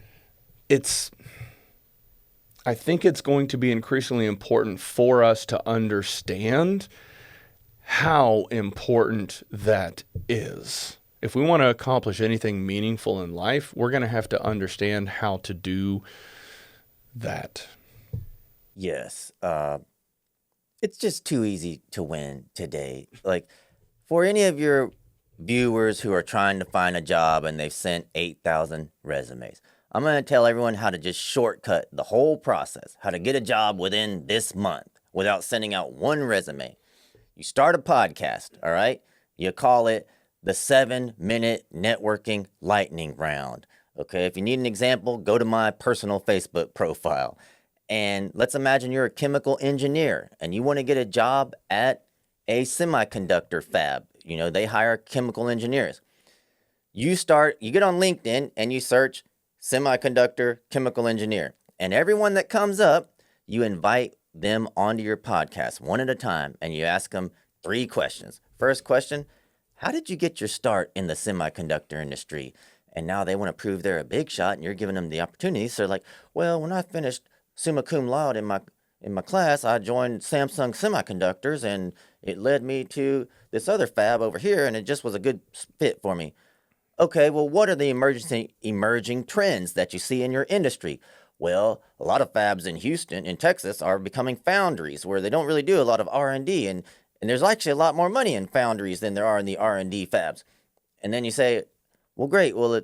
I think it's going to be increasingly important for us to understand how important that is. If we want to accomplish anything meaningful in life, we're going to have to understand how to do that. Yes. It's just too easy to win today. Like, for any of your viewers who are trying to find a job and they've sent 8,000 resumes, I'm going to tell everyone how to just shortcut the whole process, how to get a job within this month without sending out one resume. You start a podcast, all right? You call it the 7-minute networking lightning round. Okay, if you need an example, go to my personal Facebook profile. And let's imagine you're a chemical engineer and you want to get a job at a semiconductor fab. You know, they hire chemical engineers. You get on LinkedIn and you search semiconductor chemical engineer. And everyone that comes up, you invite them onto your podcast one at a time and you ask them 3 questions. First question, how did you get your start in the semiconductor industry? And now they want to prove they're a big shot and you're giving them the opportunity. So they're like, well, when I finished summa cum laude in my class, I joined Samsung Semiconductors and it led me to this other fab over here and it just was a good fit for me. Okay, well, what are the emerging trends that you see in your industry? Well, a lot of fabs in Houston, in Texas, are becoming foundries where they don't really do a lot of R&D, and there's actually a lot more money in foundries than there are in the R&D fabs. And then you say, well, great. Well,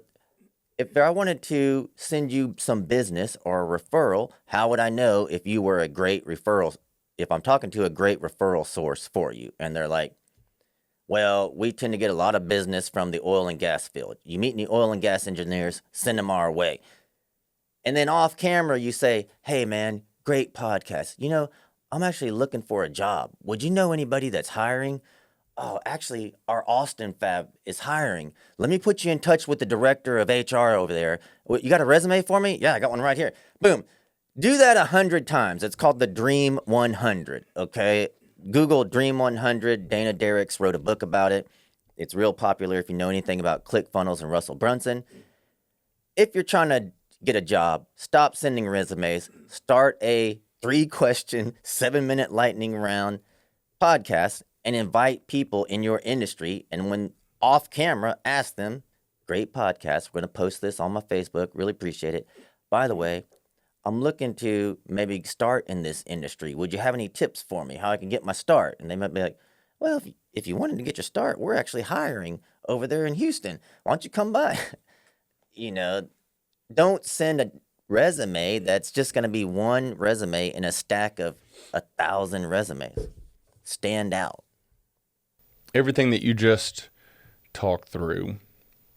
if I wanted to send you some business or a referral, how would I know if you were a great referral, if I'm talking to a great referral source for you? And they're like, well, we tend to get a lot of business from the oil and gas field. You meet any oil and gas engineers, send them our way. And then off camera, you say, hey, man, great podcast. You know, I'm actually looking for a job. Would you know anybody that's hiring? Oh, actually, our Austin fab is hiring. Let me put you in touch with the director of HR over there. You got a resume for me? Yeah, I got one right here. Boom. Do that 100 times. It's called the Dream 100, okay? Google Dream 100. Dana Derricks wrote a book about it. It's real popular if you know anything about ClickFunnels and Russell Brunson. If you're trying to get a job, stop sending resumes. Start a 3-question, 7-minute lightning round podcast and invite people in your industry. And when off camera, ask them, great podcast. We're going to post this on my Facebook. Really appreciate it. By the way, I'm looking to maybe start in this industry. Would you have any tips for me, how I can get my start? And they might be like, well, if you wanted to get your start, we're actually hiring over there in Houston. Why don't you come by? You know, don't send a resume that's just going to be one resume in a stack of 1,000 resumes. Stand out. Everything that you just talked through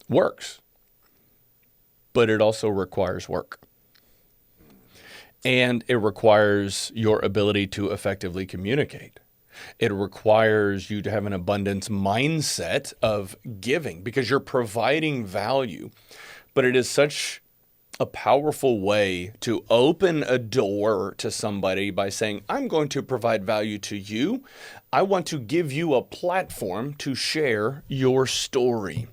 works, but it also requires work. And it requires your ability to effectively communicate. It requires you to have an abundance mindset of giving because you're providing value. But it is such a powerful way to open a door to somebody by saying, I'm going to provide value to you. I want to give you a platform to share your story.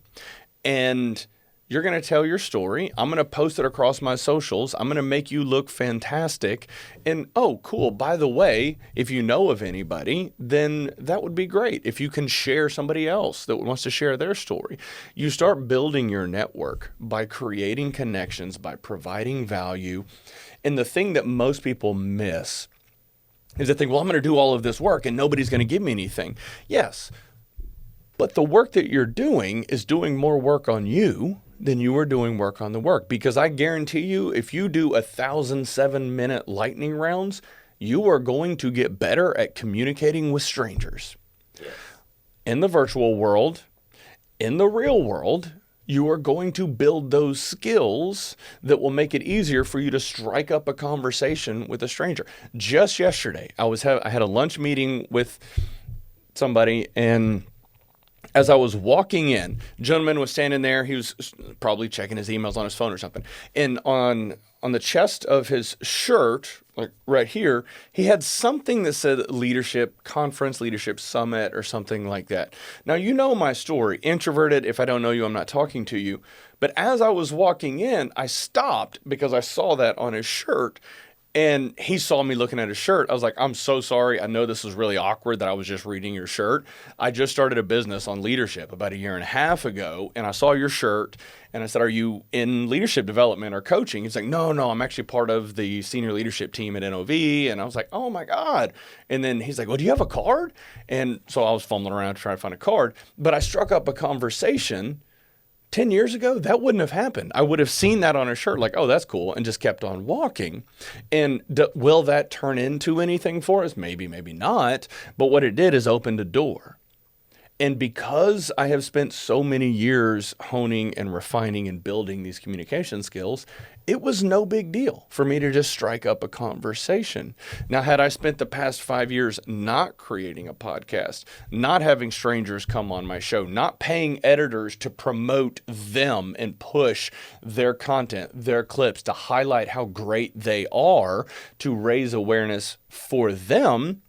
And you're going to tell your story. I'm going to post it across my socials. I'm going to make you look fantastic. And, oh, cool. By the way, if you know of anybody, then that would be great. If you can share somebody else that wants to share their story. You start building your network by creating connections, by providing value. And the thing that most people miss is they think, well, I'm going to do all of this work and nobody's going to give me anything. Yes, but the work that you're doing is doing more work on you than you are doing work on the work. Because I guarantee you, if you do 1,000 7-minute lightning rounds, you are going to get better at communicating with strangers. Yes. In the virtual world, in the real world, you are going to build those skills that will make it easier for you to strike up a conversation with a stranger. Just yesterday, I had a lunch meeting with somebody, and as I was walking in, a gentleman was standing there. He was probably checking his emails on his phone or something. And on the chest of his shirt, like right here, he had something that said leadership conference, leadership summit, or something like that. Now, you know my story. Introverted, if I don't know you, I'm not talking to you. But as I was walking in, I stopped because I saw that on his shirt. And he saw me looking at his shirt. I was like, I'm so sorry. I know this is really awkward that I was just reading your shirt. I just started a business on leadership about 1.5 years ago, and I saw your shirt, and I said, are you in leadership development or coaching? He's like, no, I'm actually part of the senior leadership team at NOV. And I was like, oh my God. And then he's like, well, do you have a card? And so I was fumbling around trying to find a card, but I struck up a conversation. 10 years ago, that wouldn't have happened. I would have seen that on a shirt like, oh, that's cool, and just kept on walking. And will that turn into anything for us? Maybe, maybe not. But what it did is opened a door. And because I have spent so many years honing and refining and building these communication skills, it was no big deal for me to just strike up a conversation. Now, had I spent the past 5 years not creating a podcast, not having strangers come on my show, not paying editors to promote them and push their content, their clips, to highlight how great they are, to raise awareness for them,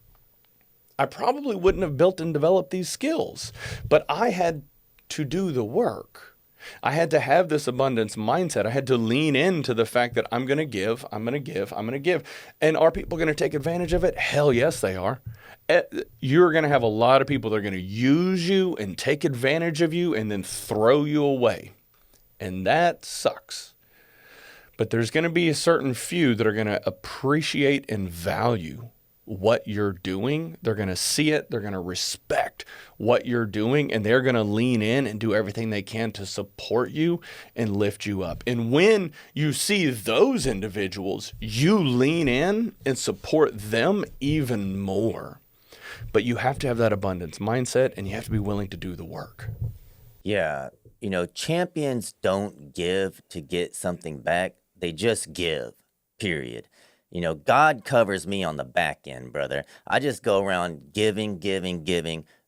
I probably wouldn't have built and developed these skills. But I had to do the work. I had to have this abundance mindset. I had to lean into the fact that I'm going to give, I'm going to give, I'm going to give. And are people going to take advantage of it? Hell yes, they are. You're going to have a lot of people that are going to use you and take advantage of you and then throw you away. And that sucks. But there's going to be a certain few that are going to appreciate and value what you're doing. They're going to see it. They're going to respect what you're doing, and they're going to lean in and do everything they can to support you and lift you up. And when you see those individuals, you lean in and support them even more. But you have to have that abundance mindset, and you have to be willing to do the work. Yeah. Champions don't give to get something back. They just give, period. God covers me on the back end, brother. I just go around giving,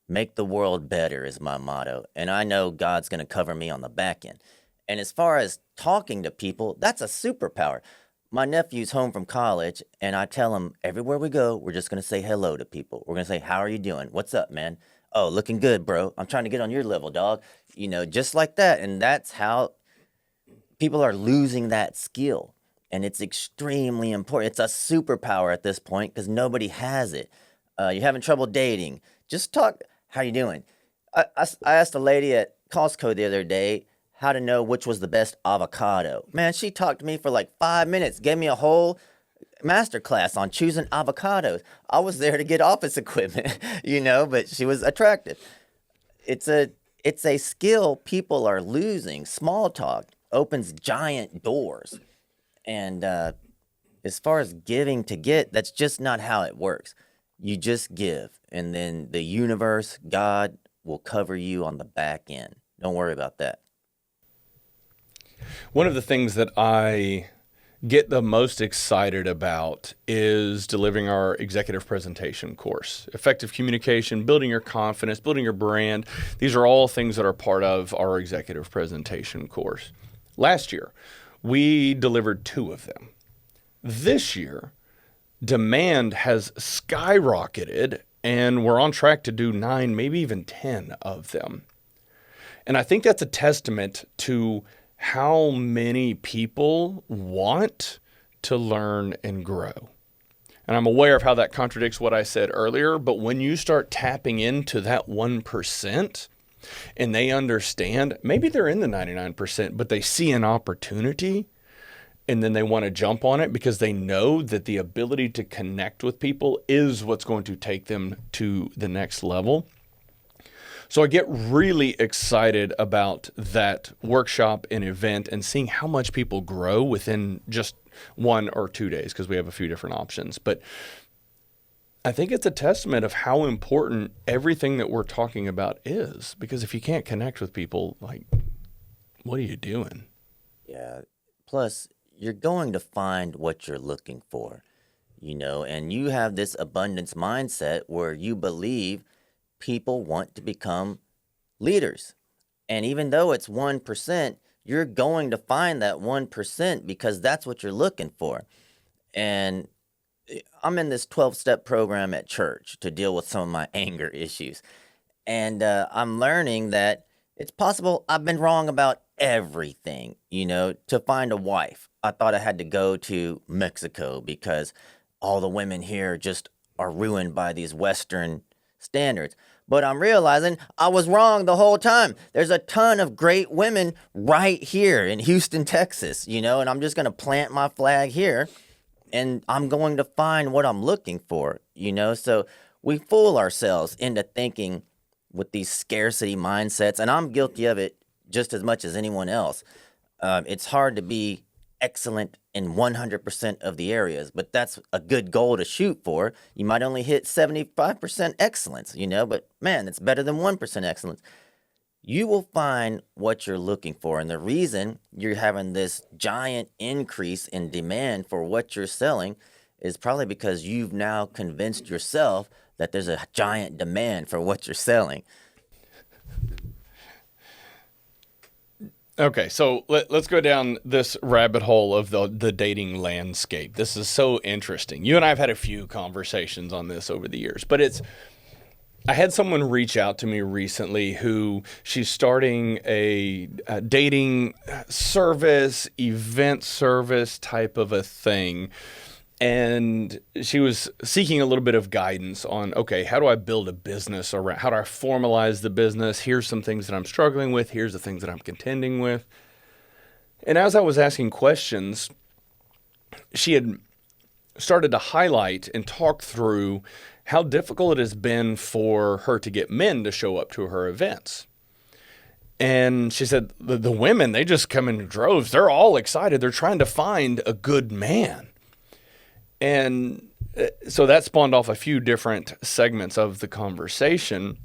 make the world better is my motto. And I know God's going to cover me on the back end. And as far as talking to people, that's a superpower. My nephew's home from college, and I tell him everywhere we go, we're just going to say hello to people. We're going to say, how are you doing? What's up, man? Oh, looking good, bro. I'm trying to get on your level, dog. Just like that. And that's how people are losing that skill. And it's extremely important. It's a superpower at this point because nobody has it. You're having trouble dating. Just talk. How you doing? I asked a lady at Costco the other day how to know which was the best avocado. Man, she talked to me for like 5 minutes, gave me a whole masterclass on choosing avocados. I was there to get office equipment, but she was attractive. It's a skill people are losing. Small talk opens giant doors. And as far as giving to get, that's just not how it works. You just give, and then the universe, God, will cover you on the back end. Don't worry about that. One of the things that I get the most excited about is delivering our executive presentation course. Effective communication, building your confidence, building your brand. These are all things that are part of our executive presentation course. Last year, we delivered 2 of them. This year, demand has skyrocketed, and we're on track to do 9, maybe even 10 of them. And I think that's a testament to how many people want to learn and grow. And I'm aware of how that contradicts what I said earlier, but when you start tapping into that 1%, and they understand, maybe they're in the 99%, but they see an opportunity and then they want to jump on it because they know that the ability to connect with people is what's going to take them to the next level. So I get really excited about that workshop and event and seeing how much people grow within just 1 or 2 days, because we have a few different options. But I think it's a testament of how important everything that we're talking about is, because if you can't connect with people, what are you doing? Yeah. Plus, you're going to find what you're looking for, and you have this abundance mindset where you believe people want to become leaders. And even though it's 1%, you're going to find that 1% because that's what you're looking for. And I'm in this 12-step program at church to deal with some of my anger issues. And I'm learning that it's possible I've been wrong about everything. To find a wife, I thought I had to go to Mexico because all the women here just are ruined by these Western standards. But I'm realizing I was wrong the whole time. There's a ton of great women right here in Houston, Texas, and I'm just going to plant my flag here and I'm going to find what I'm looking for, So we fool ourselves into thinking with these scarcity mindsets, and I'm guilty of it just as much as anyone else. It's hard to be excellent in 100% of the areas, but that's a good goal to shoot for. You might only hit 75% excellence, but man, it's better than 1% excellence. You will find what you're looking for. And the reason you're having this giant increase in demand for what you're selling is probably because you've now convinced yourself that there's a giant demand for what you're selling. Okay, so let's go down this rabbit hole of the dating landscape. This is so interesting. You and I have had a few conversations on this over the years, but I had someone reach out to me recently who she's starting a dating service, event service type of a thing. And she was seeking a little bit of guidance on, okay, how do I build a business around, how do I formalize the business? Here's some things that I'm struggling with. Here's the things that I'm contending with. And as I was asking questions, she had started to highlight and talk through how difficult it has been for her to get men to show up to her events. And she said, the women, they just come in droves. They're all excited. They're trying to find a good man. And so that spawned off a few different segments of the conversation.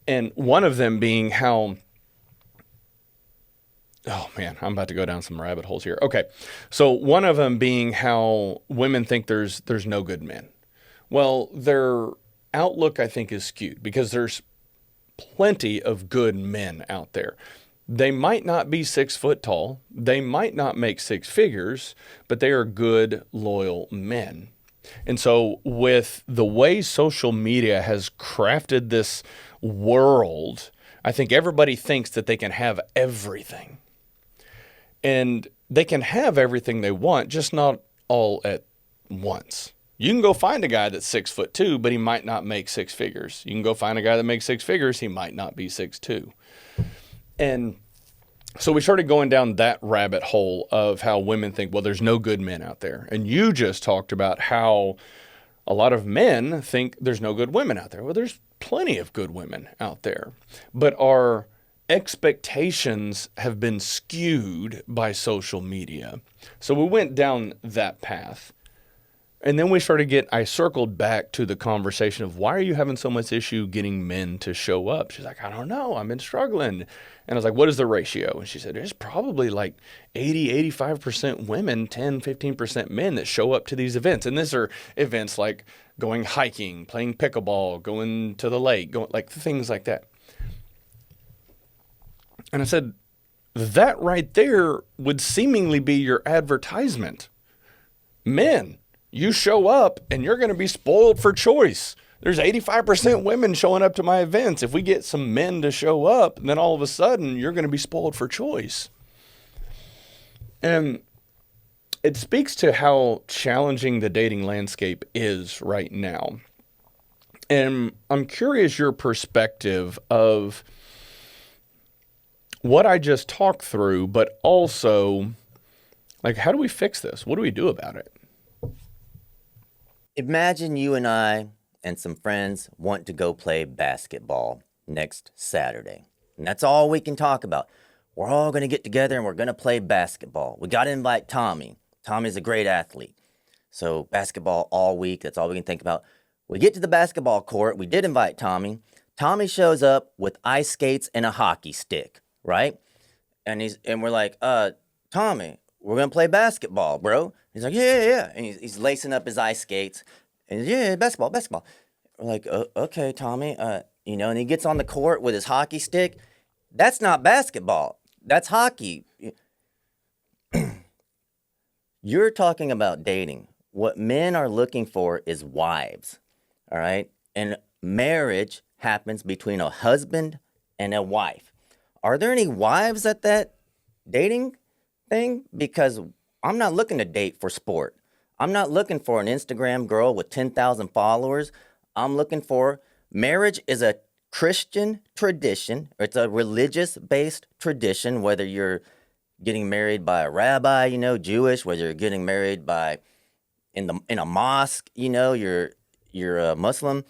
And one of them being how, oh man, I'm about to go down some rabbit holes here. Okay. So one of them being how women think there's no good men. Well, their outlook, I think, is skewed because there's plenty of good men out there. They might not be 6 foot tall. They might not make 6 figures, but they are good, loyal men. And so with the way social media has crafted this world, I think everybody thinks that they can have everything. And they can have everything they want, just not all at once. You can go find a guy that's 6'2", but he might not make 6 figures. You can go find a guy that makes 6 figures. He might not be 6'2". And so we started going down that rabbit hole of how women think, well, there's no good men out there. And you just talked about how a lot of men think there's no good women out there. Well, there's plenty of good women out there. But our expectations have been skewed by social media. So we went down that path. And then I circled back to the conversation of why are you having so much issue getting men to show up? She's like, I don't know. I've been struggling. And I was like, what is the ratio? And she said, it's probably like 80, 85% women, 10, 15% men that show up to these events. And these are events like going hiking, playing pickleball, going to the lake, like things like that. And I said, that right there would seemingly be your advertisement. Men, you show up and you're going to be spoiled for choice. There's 85% women showing up to my events. If we get some men to show up, then all of a sudden you're going to be spoiled for choice. And it speaks to how challenging the dating landscape is right now. And I'm curious your perspective of what I just talked through, but also, like, how do we fix this? What do we do about it? Imagine you and I and some friends want to go play basketball next Saturday. And that's all we can talk about. We're all going to get together and we're going to play basketball. We got to invite Tommy. Tommy's a great athlete. So basketball all week, that's all we can think about. We get to the basketball court. We did invite Tommy. Tommy shows up with ice skates and a hockey stick, right? And we're like, Tommy, we're gonna play basketball, bro. He's like, yeah. And he's lacing up his ice skates. And yeah, basketball. We're like, okay, Tommy. And he gets on the court with his hockey stick. That's not basketball. That's hockey. You're talking about dating. What men are looking for is wives, all right? And marriage happens between a husband and a wife. Are there any wives at that dating thing? Because I'm not looking to date for sport. I'm not looking for an Instagram girl with 10,000 followers. I'm looking for marriage is a Christian tradition. It's a religious-based tradition, whether you're getting married by a rabbi, Jewish, whether you're getting married by in a mosque, you're a Muslim.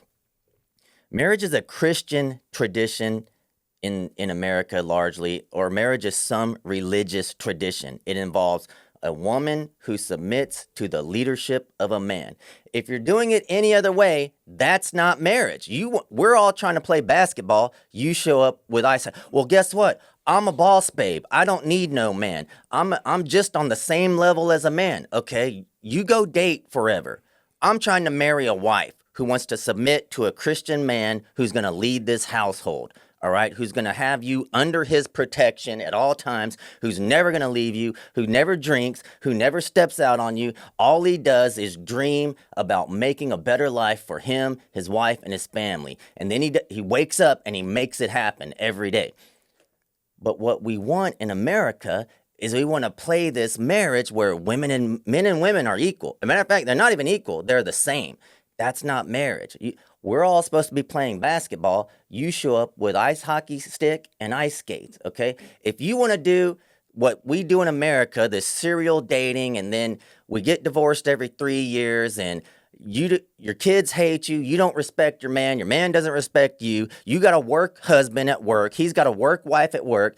Marriage is a Christian tradition in America largely, or marriage is some religious tradition. It involves a woman who submits to the leadership of a man. If you're doing it any other way, that's not marriage. We're all trying to play basketball. You show up with ice. Well, guess what? I'm a boss babe. I don't need no man. I'm just on the same level as a man. Okay, you go date forever. I'm trying to marry a wife who wants to submit to a Christian man who's going to lead this household. All right, who's going to have you under his protection at all times, who's never going to leave you, who never drinks, who never steps out on you. All he does is dream about making a better life for him, his wife, and his family. And then he wakes up and he makes it happen every day. But what we want in America is we want to play this marriage where men and women are equal. As a matter of fact, they're not even equal. They're the same. That's not marriage. We're all supposed to be playing basketball. You show up with ice hockey stick and ice skates, okay? If you want to do what we do in America, this serial dating, and then we get divorced every 3 years, and your kids hate you, you don't respect your man doesn't respect you, you got a work husband at work, he's got a work wife at work,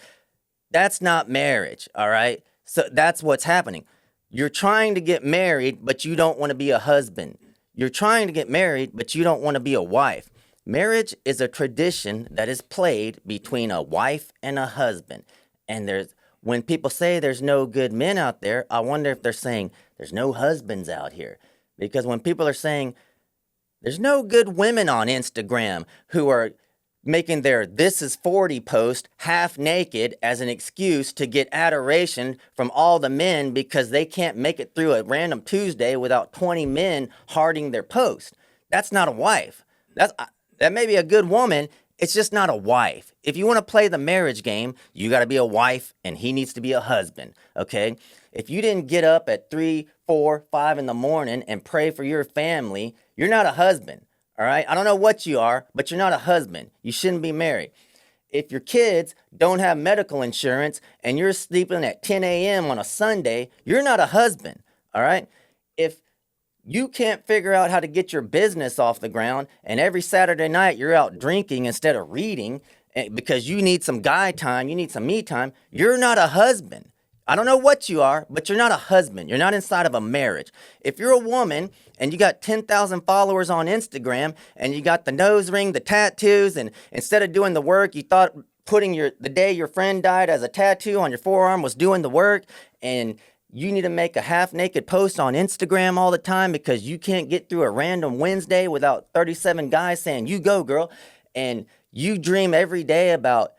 that's not marriage, all right? So that's what's happening. You're trying to get married, but you don't want to be a husband. You're trying to get married, but you don't want to be a wife. Marriage is a tradition that is played between a wife and a husband. And when people say there's no good men out there, I wonder if they're saying there's no husbands out here. Because when people are saying there's no good women on Instagram who are making their "this is 40" post half naked as an excuse to get adoration from all the men because they can't make it through a random Tuesday without 20 men hearting their post. That's not a wife. That may be a good woman. It's just not a wife. If you want to play the marriage game, you got to be a wife and he needs to be a husband, okay? If you didn't get up at 3, 4, 5 in the morning and pray for your family, you're not a husband. All right. I don't know what you are, but you're not a husband. You shouldn't be married. If your kids don't have medical insurance and you're sleeping at 10 a.m. on a Sunday, you're not a husband. All right. If you can't figure out how to get your business off the ground and every Saturday night you're out drinking instead of reading because you need some guy time, you need some me time, you're not a husband. I don't know what you are, but you're not a husband. You're not inside of a marriage. If you're a woman and you got 10,000 followers on Instagram and you got the nose ring, the tattoos, and instead of doing the work, you thought putting the day your friend died as a tattoo on your forearm was doing the work, and you need to make a half-naked post on Instagram all the time because you can't get through a random Wednesday without 37 guys saying, "You go, girl," and you dream every day about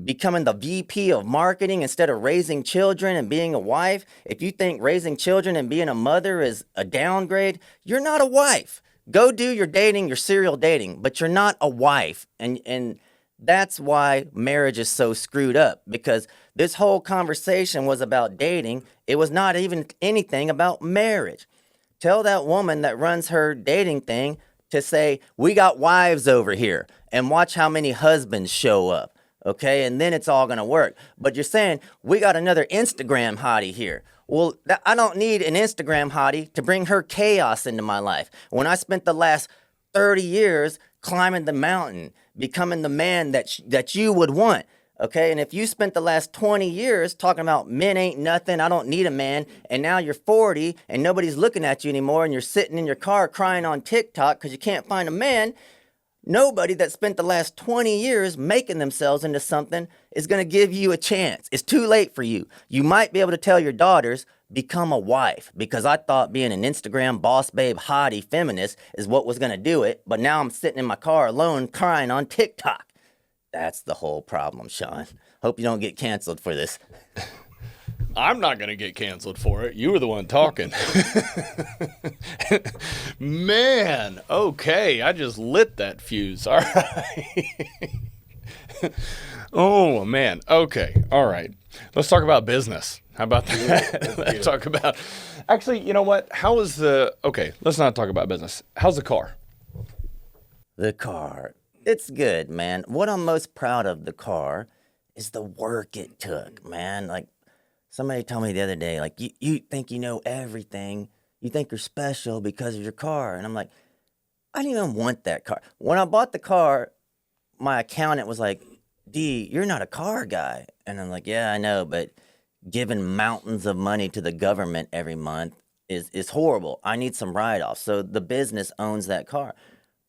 becoming the VP of marketing instead of raising children and being a wife. If you think raising children and being a mother is a downgrade, you're not a wife. Go do your dating, your serial dating, but you're not a wife. And that's why marriage is so screwed up, because this whole conversation was about dating. It was not even anything about marriage. Tell that woman that runs her dating thing to say, "We got wives over here," and watch how many husbands show up. Okay, and then it's all going to work. But you're saying, "We got another Instagram hottie here." Well, I don't need an Instagram hottie to bring her chaos into my life. When I spent the last 30 years climbing the mountain, becoming the man that you would want. Okay, and if you spent the last 20 years talking about men ain't nothing, I don't need a man, and now you're 40 and nobody's looking at you anymore and you're sitting in your car crying on TikTok because you can't find a man, Nobody that spent the last 20 years making themselves into something is going to give you a chance. It's too late for you. You might be able to tell your daughters, become a wife, because I thought being an Instagram boss babe hottie feminist is what was going to do it. But now I'm sitting in my car alone crying on TikTok. That's the whole problem, Sean. Hope you don't get canceled for this. I'm not going to get canceled for it. You were the one talking. Man, okay. I just lit that fuse. All right. Oh, man. Okay. All right. Let's talk about business. How about that? Let's talk about... Actually, you know what? Okay, let's not talk about business. How's the car? The car. It's good, man. What I'm most proud of the car is the work it took, man. Like, somebody told me the other day, like, you think you know everything. You think you're special because of your car. And I'm like, I didn't even want that car. When I bought the car, my accountant was like, D, you're not a car guy. And I'm like, yeah, I know, but giving mountains of money to the government every month is horrible. I need some write-offs. So the business owns that car.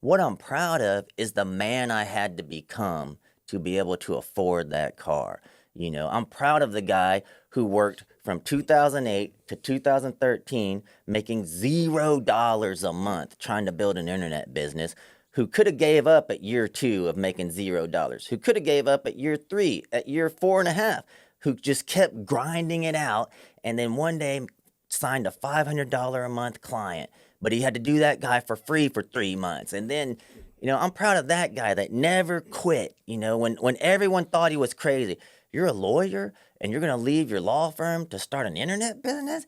What I'm proud of is the man I had to become to be able to afford that car. You know, I'm proud of the guy who worked from 2008 to 2013, making $0 a month trying to build an internet business, who could have gave up at year 2 of making $0, who could have gave up at year 3, at year 4.5, who just kept grinding it out, and then one day signed a $500 a month client. But he had to do that guy for free for 3 months. And then, you know, I'm proud of that guy that never quit. You know, when everyone thought he was crazy. You're a lawyer and you're going to leave your law firm to start an internet business?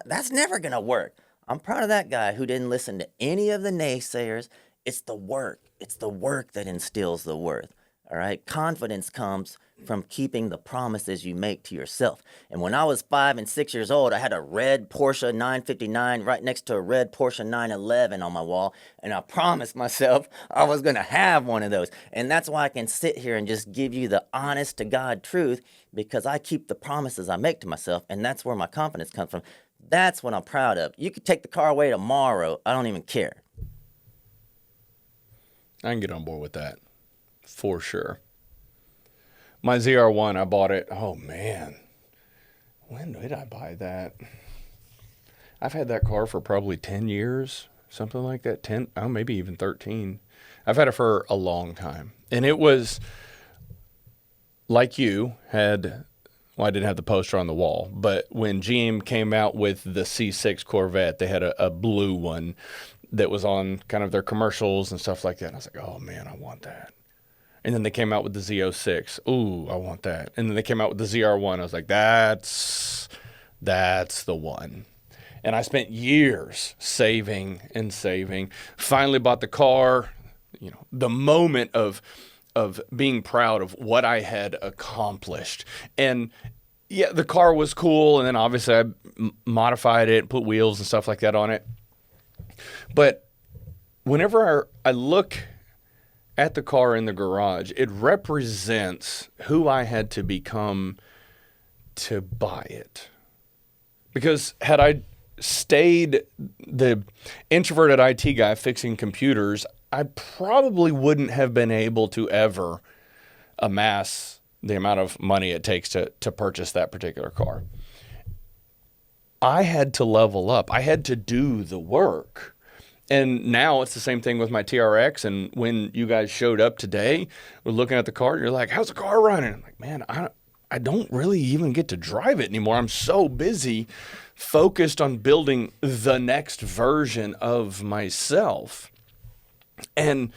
That's never going to work. I'm proud of that guy who didn't listen to any of the naysayers. It's the work. It's the work that instills the worth. All right. Confidence comes from keeping the promises you make to yourself. And when I was 5 and 6 years old, I had a red Porsche 959 right next to a red Porsche 911 on my wall. And I promised myself I was going to have one of those. And that's why I can sit here and just give you the honest to God truth, because I keep the promises I make to myself. And that's where my confidence comes from. That's what I'm proud of. You could take the car away tomorrow. I don't even care. I can get on board with that. For sure. My ZR1, I bought it. Oh, man. When did I buy that? I've had that car for probably 10 years, something like that. 10, maybe even 13. I've had it for a long time. And it was like you had, well, I didn't have the poster on the wall, but when GM came out with the C6 Corvette, they had a blue one that was on kind of their commercials and stuff like that. And I was like, oh, man, I want that. And then they came out with the Z06. Ooh, I want that. And then they came out with the ZR1. I was like, that's the one. And I spent years saving and saving. Finally bought the car. You know, the moment of being proud of what I had accomplished. And yeah, the car was cool. And then obviously I modified it, put wheels and stuff like that on it. But whenever I look at the car in the garage, it represents who I had to become to buy it. Because had I stayed the introverted IT guy fixing computers, I probably wouldn't have been able to ever amass the amount of money it takes to purchase that particular car. I had to level up. I had to do the work. And now it's the same thing with my TRX. And when you guys showed up today, we're looking at the car, and you're like, how's the car running? I'm like, man, I don't really even get to drive it anymore. I'm so busy focused on building the next version of myself. And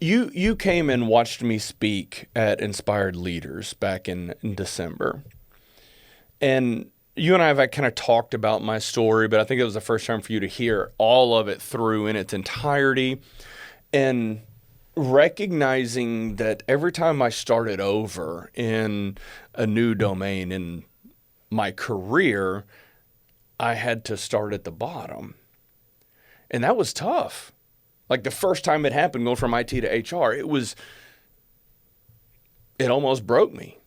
you came and watched me speak at Inspired Leaders back in December. And you and I have kind of talked about my story, but I think it was the first time for you to hear all of it through in its entirety, and recognizing that every time I started over in a new domain in my career, I had to start at the bottom. And that was tough. Like the first time it happened, going from IT to HR, it almost broke me.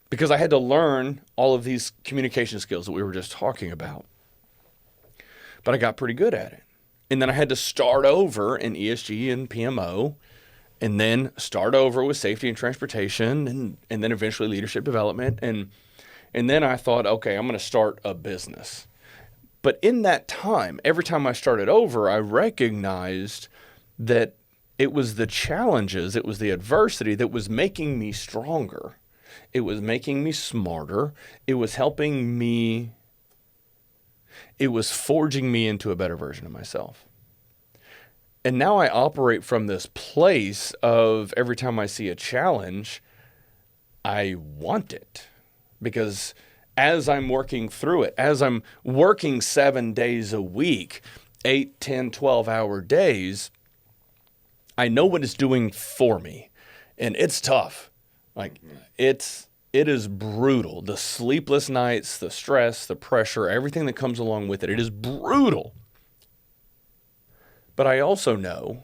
Because I had to learn all of these communication skills that we were just talking about. But I got pretty good at it. And then I had to start over in ESG and PMO, and then start over with safety and transportation, and then eventually leadership development. And then I thought, okay, I'm going to start a business. But in that time, every time I started over, I recognized that it was the challenges, it was the adversity that was making me stronger. It was making me smarter. It was helping me. It was forging me into a better version of myself. And now I operate from this place of every time I see a challenge, I want it. Because as I'm working through it, as I'm working 7 days a week, 8, 10, 12-hour days, I know what it's doing for me. And it's tough. Like, it is brutal. The sleepless nights, the stress, the pressure, everything that comes along with it, it is brutal. But I also know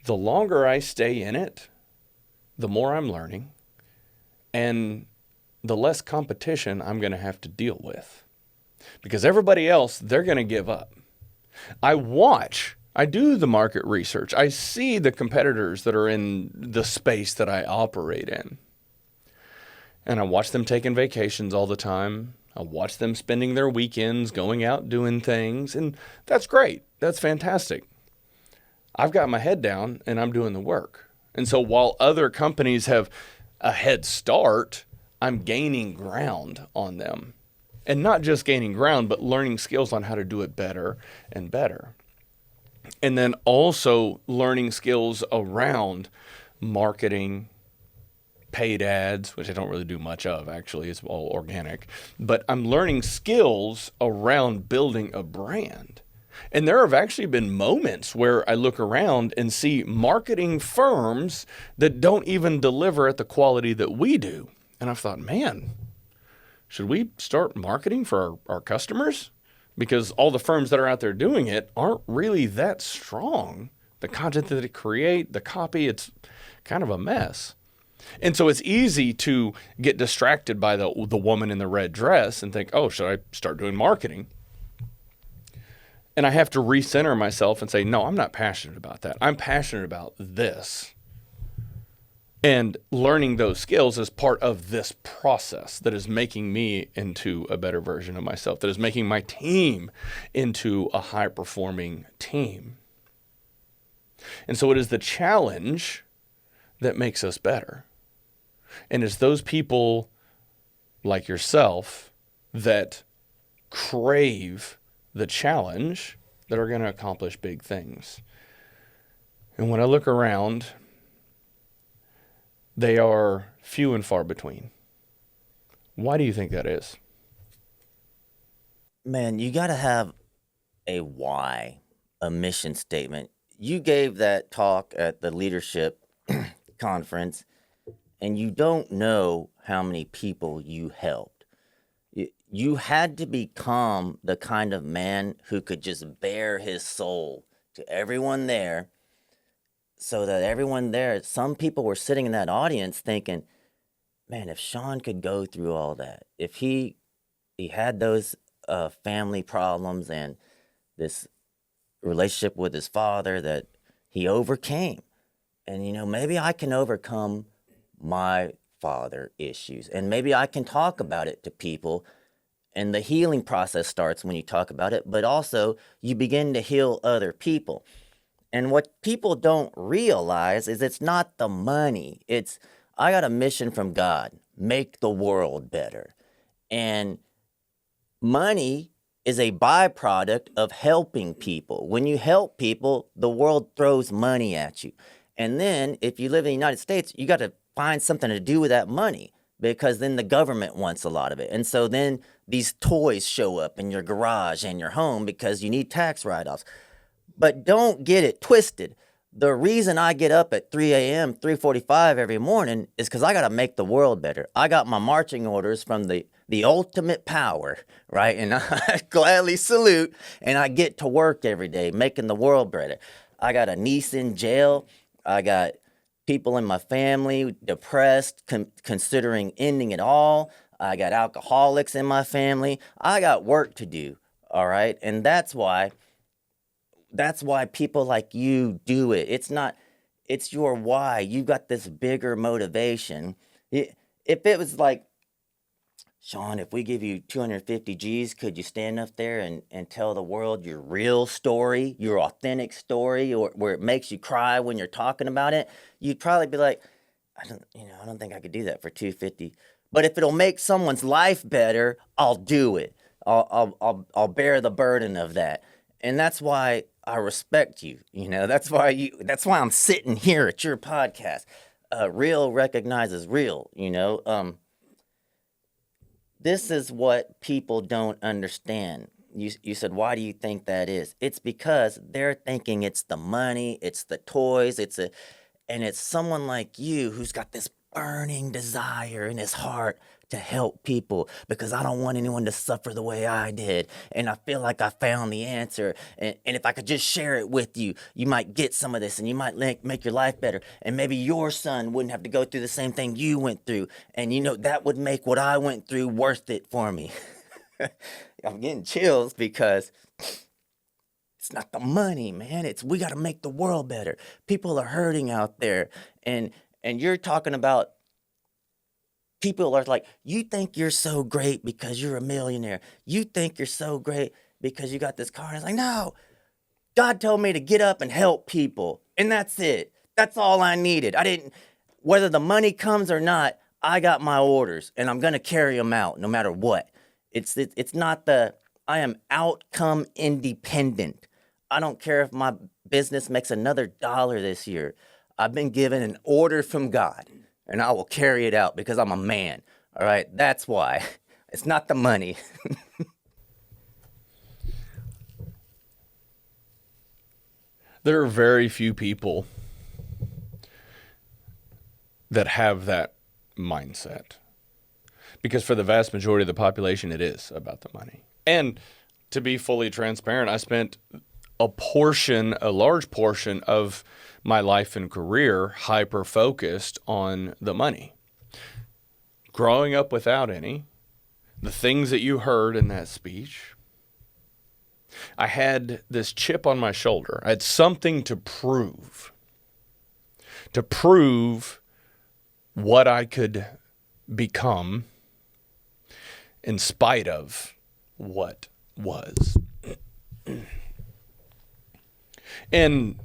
the longer I stay in it, the more I'm learning, and the less competition I'm going to have to deal with. Because everybody else, they're going to give up. I do the market research. I see the competitors that are in the space that I operate in. And I watch them taking vacations all the time. I watch them spending their weekends going out doing things. And that's great. That's fantastic. I've got my head down and I'm doing the work. And so while other companies have a head start, I'm gaining ground on them. And not just gaining ground, but learning skills on how to do it better and better. And then also learning skills around marketing, paid ads, which I don't really do much of, actually. It's all organic. But I'm learning skills around building a brand. And there have actually been moments where I look around and see marketing firms that don't even deliver at the quality that we do. And I've thought, man, should we start marketing for our customers? Because all the firms that are out there doing it aren't really that strong. The content that they create, the copy, it's kind of a mess. And so it's easy to get distracted by the woman in the red dress and think, oh, should I start doing marketing? And I have to recenter myself and say, no, I'm not passionate about that. I'm passionate about this. And learning those skills is part of this process that is making me into a better version of myself, that is making my team into a high-performing team. And so it is the challenge that makes us better. And it's those people like yourself that crave the challenge that are going to accomplish big things. And when I look around, they are few and far between. Why do you think that is? Man, you got to have a why, a mission statement. You gave that talk at the leadership conference, and you don't know how many people you helped. You had to become the kind of man who could just bare his soul to everyone there, so that everyone there, some people were sitting in that audience thinking, man, if Sean could go through all that, if he had those family problems and this relationship with his father that he overcame, and maybe I can overcome my father issues, and maybe I can talk about it to people. And the healing process starts when you talk about it, but also you begin to heal other people. And what people don't realize is it's not the money. It's, I got a mission from God, make the world better. And money is a byproduct of helping people. When you help people, the world throws money at you. And then if you live in the United States, you got to find something to do with that money, because then the government wants a lot of it. And so then these toys show up in your garage and your home because you need tax write-offs. But don't get it twisted. The reason I get up at 3 a.m., 3:45 every morning is because I got to make the world better. I got my marching orders from the ultimate power, right? And I gladly salute, and I get to work every day making the world better. I got a niece in jail. I got people in my family depressed, considering ending it all. I got alcoholics in my family. I got work to do, all right? And that's why That's why people like you do it. It's your why. You got this bigger motivation. If it was like, Sean, if we give you 250 G's, could you stand up there and tell the world your real story, your authentic story, or where it makes you cry when you're talking about it? You'd probably be like, I don't think I could do that for 250. But if it'll make someone's life better, I'll do it. I'll bear the burden of that. And that's why I respect you. That's why I'm sitting here at your podcast. Real recognizes real, This is what people don't understand. You said, why do you think that is? It's because they're thinking it's the money, it's the toys, and it's someone like you who's got this burning desire in his heart to help people, because I don't want anyone to suffer the way I did. And I feel like I found the answer. And if I could just share it with you, you might get some of this and you might make your life better. And maybe your son wouldn't have to go through the same thing you went through. And that would make what I went through worth it for me. I'm getting chills because it's not the money, man. We got to make the world better. People are hurting out there. And you're talking about people are like, you think you're so great because you're a millionaire. You think you're so great because you got this car. And it's like, no, God told me to get up and help people. And that's it. That's all I needed. Whether the money comes or not, I got my orders and I'm going to carry them out no matter what. It's not I am outcome independent. I don't care if my business makes another $1 this year. I've been given an order from God. And I will carry it out because I'm a man. All right? That's why. It's not the money. There are very few people that have that mindset. Because for the vast majority of the population, it is about the money. And to be fully transparent, I spent a large portion of my life and career hyper-focused on the money. Growing up without any, the things that you heard in that speech, I had this chip on my shoulder. I had something to prove what I could become in spite of what was. And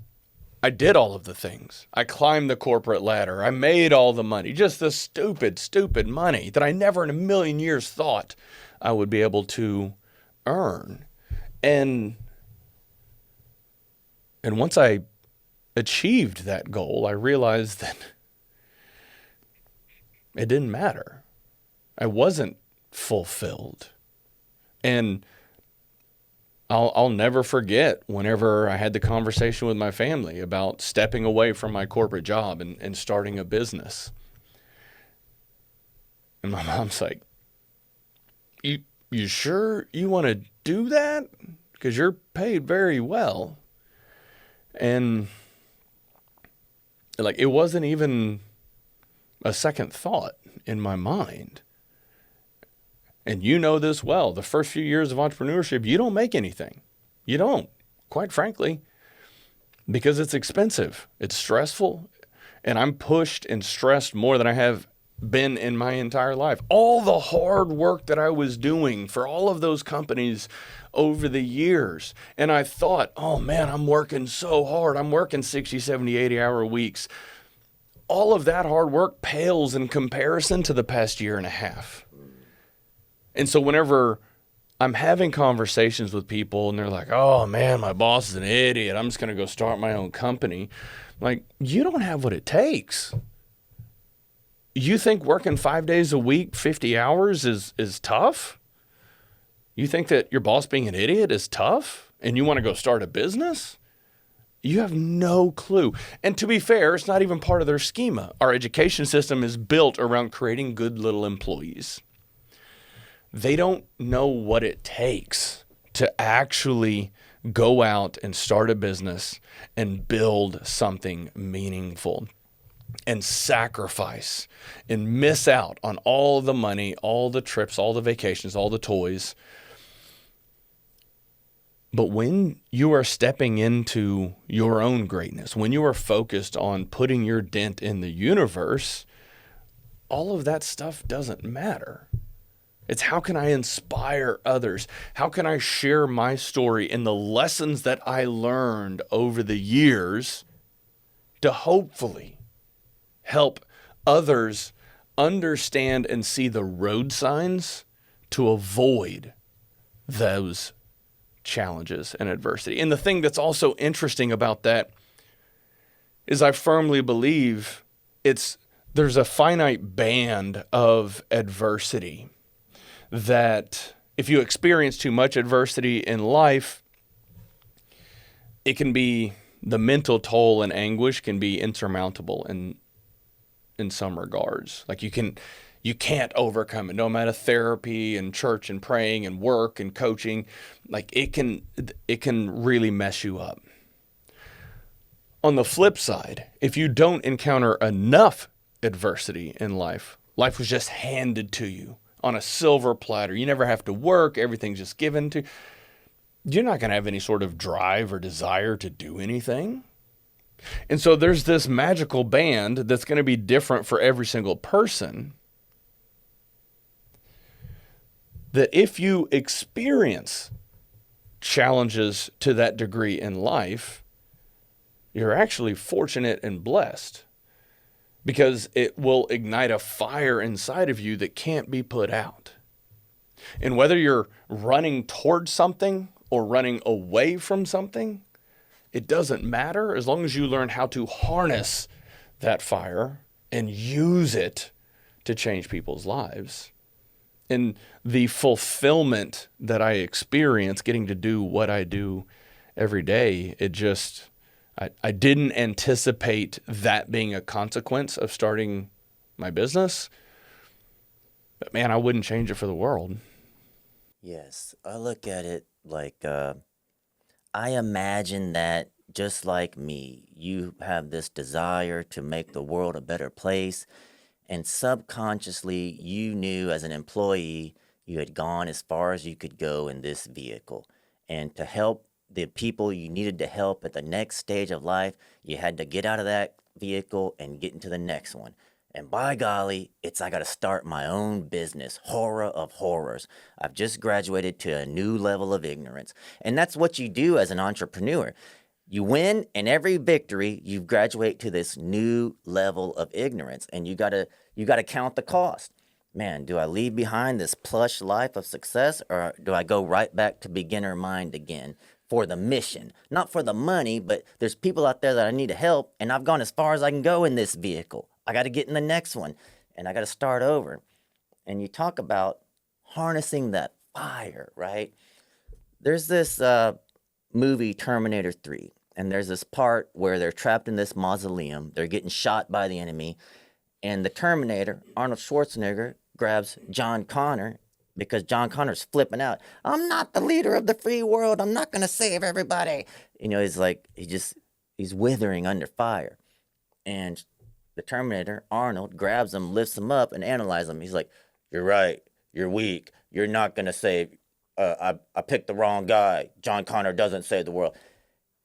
I did all of the things. I climbed the corporate ladder. I made all the money. Just the stupid money that I never in a million years thought I would be able to earn. And once I achieved that goal, I realized that it didn't matter. I wasn't fulfilled. And I'll never forget whenever I had the conversation with my family about stepping away from my corporate job and starting a business. And my mom's like, you sure you want to do that? Because you're paid very well. And like, it wasn't even a second thought in my mind. And you know this well. The first few years of entrepreneurship, you don't make anything. You don't, quite frankly, because it's expensive. It's stressful. And I'm pushed and stressed more than I have been in my entire life. All the hard work that I was doing for all of those companies over the years. And I thought, oh man, I'm working so hard. I'm working 60, 70, 80-hour weeks. All of that hard work pales in comparison to the past year and a half. And so whenever I'm having conversations with people and they're like, oh man, my boss is an idiot. I'm just going to go start my own company. Like, you don't have what it takes. You think working 5 days a week, 50 hours is tough? You think that your boss being an idiot is tough and you want to go start a business? You have no clue. And to be fair, it's not even part of their schema. Our education system is built around creating good little employees. They don't know what it takes to actually go out and start a business and build something meaningful and sacrifice and miss out on all the money, all the trips, all the vacations, all the toys. But when you are stepping into your own greatness, when you are focused on putting your dent in the universe, all of that stuff doesn't matter. It's how can I inspire others? How can I share my story and the lessons that I learned over the years to hopefully help others understand and see the road signs to avoid those challenges and adversity. And the thing that's also interesting about that is I firmly believe there's a finite band of adversity that if you experience too much adversity in life, it can be the mental toll and anguish can be insurmountable in some regards. Like you can't overcome it. No amount of therapy and church and praying and work and coaching, like it can really mess you up. On the flip side, if you don't encounter enough adversity in life was just handed to you on a silver platter. You never have to work. Everything's just given to you. You're not going to have any sort of drive or desire to do anything. And so there's this magical band that's going to be different for every single person, that if you experience challenges to that degree in life, you're actually fortunate and blessed, because it will ignite a fire inside of you that can't be put out. And whether you're running towards something or running away from something, it doesn't matter as long as you learn how to harness that fire and use it to change people's lives. And the fulfillment that I experience getting to do what I do every day, I didn't anticipate that being a consequence of starting my business. But man, I wouldn't change it for the world. Yes, I look at it like I imagine that just like me, you have this desire to make the world a better place. And subconsciously, you knew as an employee, you had gone as far as you could go in this vehicle. And to help the people you needed to help at the next stage of life, you had to get out of that vehicle and get into the next one. And by golly, I got to start my own business. Horror of horrors. I've just graduated to a new level of ignorance. And that's what you do as an entrepreneur. You win, and every victory, you graduate to this new level of ignorance. And you gotta count the cost. Man, do I leave behind this plush life of success, or do I go right back to beginner mind again for the mission? Not for the money, but there's people out there that I need to help, and I've gone as far as I can go in this vehicle. I got to get in the next one, and I got to start over. And you talk about harnessing that fire, right? There's this movie, Terminator 3, and there's this part where they're trapped in this mausoleum. They're getting shot by the enemy, and the Terminator, Arnold Schwarzenegger, grabs John Connor because John Connor's flipping out. I'm not the leader of the free world. I'm not going to save everybody. He's like, he's withering under fire. And the Terminator, Arnold, grabs him, lifts him up, and analyzes him. He's like, you're right. You're weak. You're not going to save. I picked the wrong guy. John Connor doesn't save the world.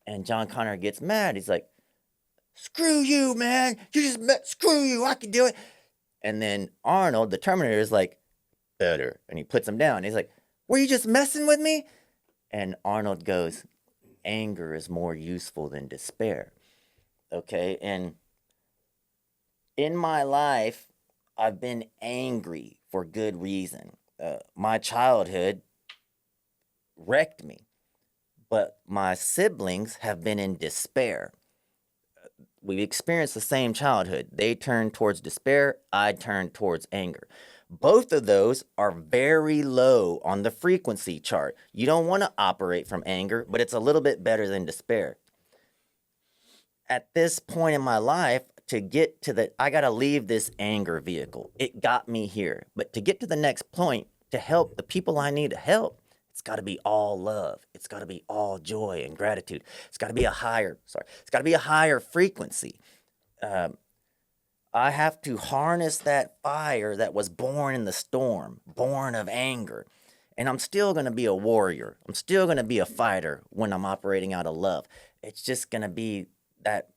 And John Connor gets mad. He's like, screw you, man. Screw you. I can do it. And then Arnold, the Terminator, is like, better. And he puts him down. He's like, were you just messing with me? And Arnold goes, anger is more useful than despair. Okay. And in my life, I've been angry for good reason. My childhood wrecked me, but my siblings have been in despair. We experienced the same childhood. They turned towards despair. I turned towards anger. Both of those are very low on the frequency chart. You don't want to operate from anger, but it's a little bit better than despair. At this point in my life, to get to I got to leave this anger vehicle. It got me here. But to get to the next point, to help the people I need to help, it's got to be all love. It's got to be all joy and gratitude. It's got to be a higher frequency. I have to harness that fire that was born in the storm, born of anger. And I'm still going to be a warrior. I'm still going to be a fighter when I'm operating out of love. It's just going to be that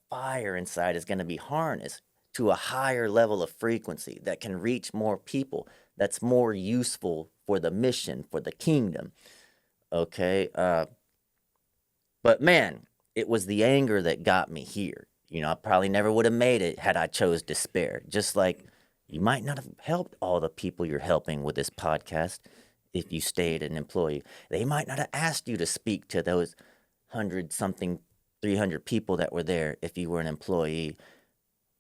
fire inside is going to be harnessed to a higher level of frequency that can reach more people, that's more useful for the mission, for the kingdom. Okay. But man, it was the anger that got me here. You know, I probably never would have made it had I chose despair. Just like you might not have helped all the people you're helping with this podcast if you stayed an employee. They might not have asked you to speak to those 100 something, 300 people that were there if you were an employee.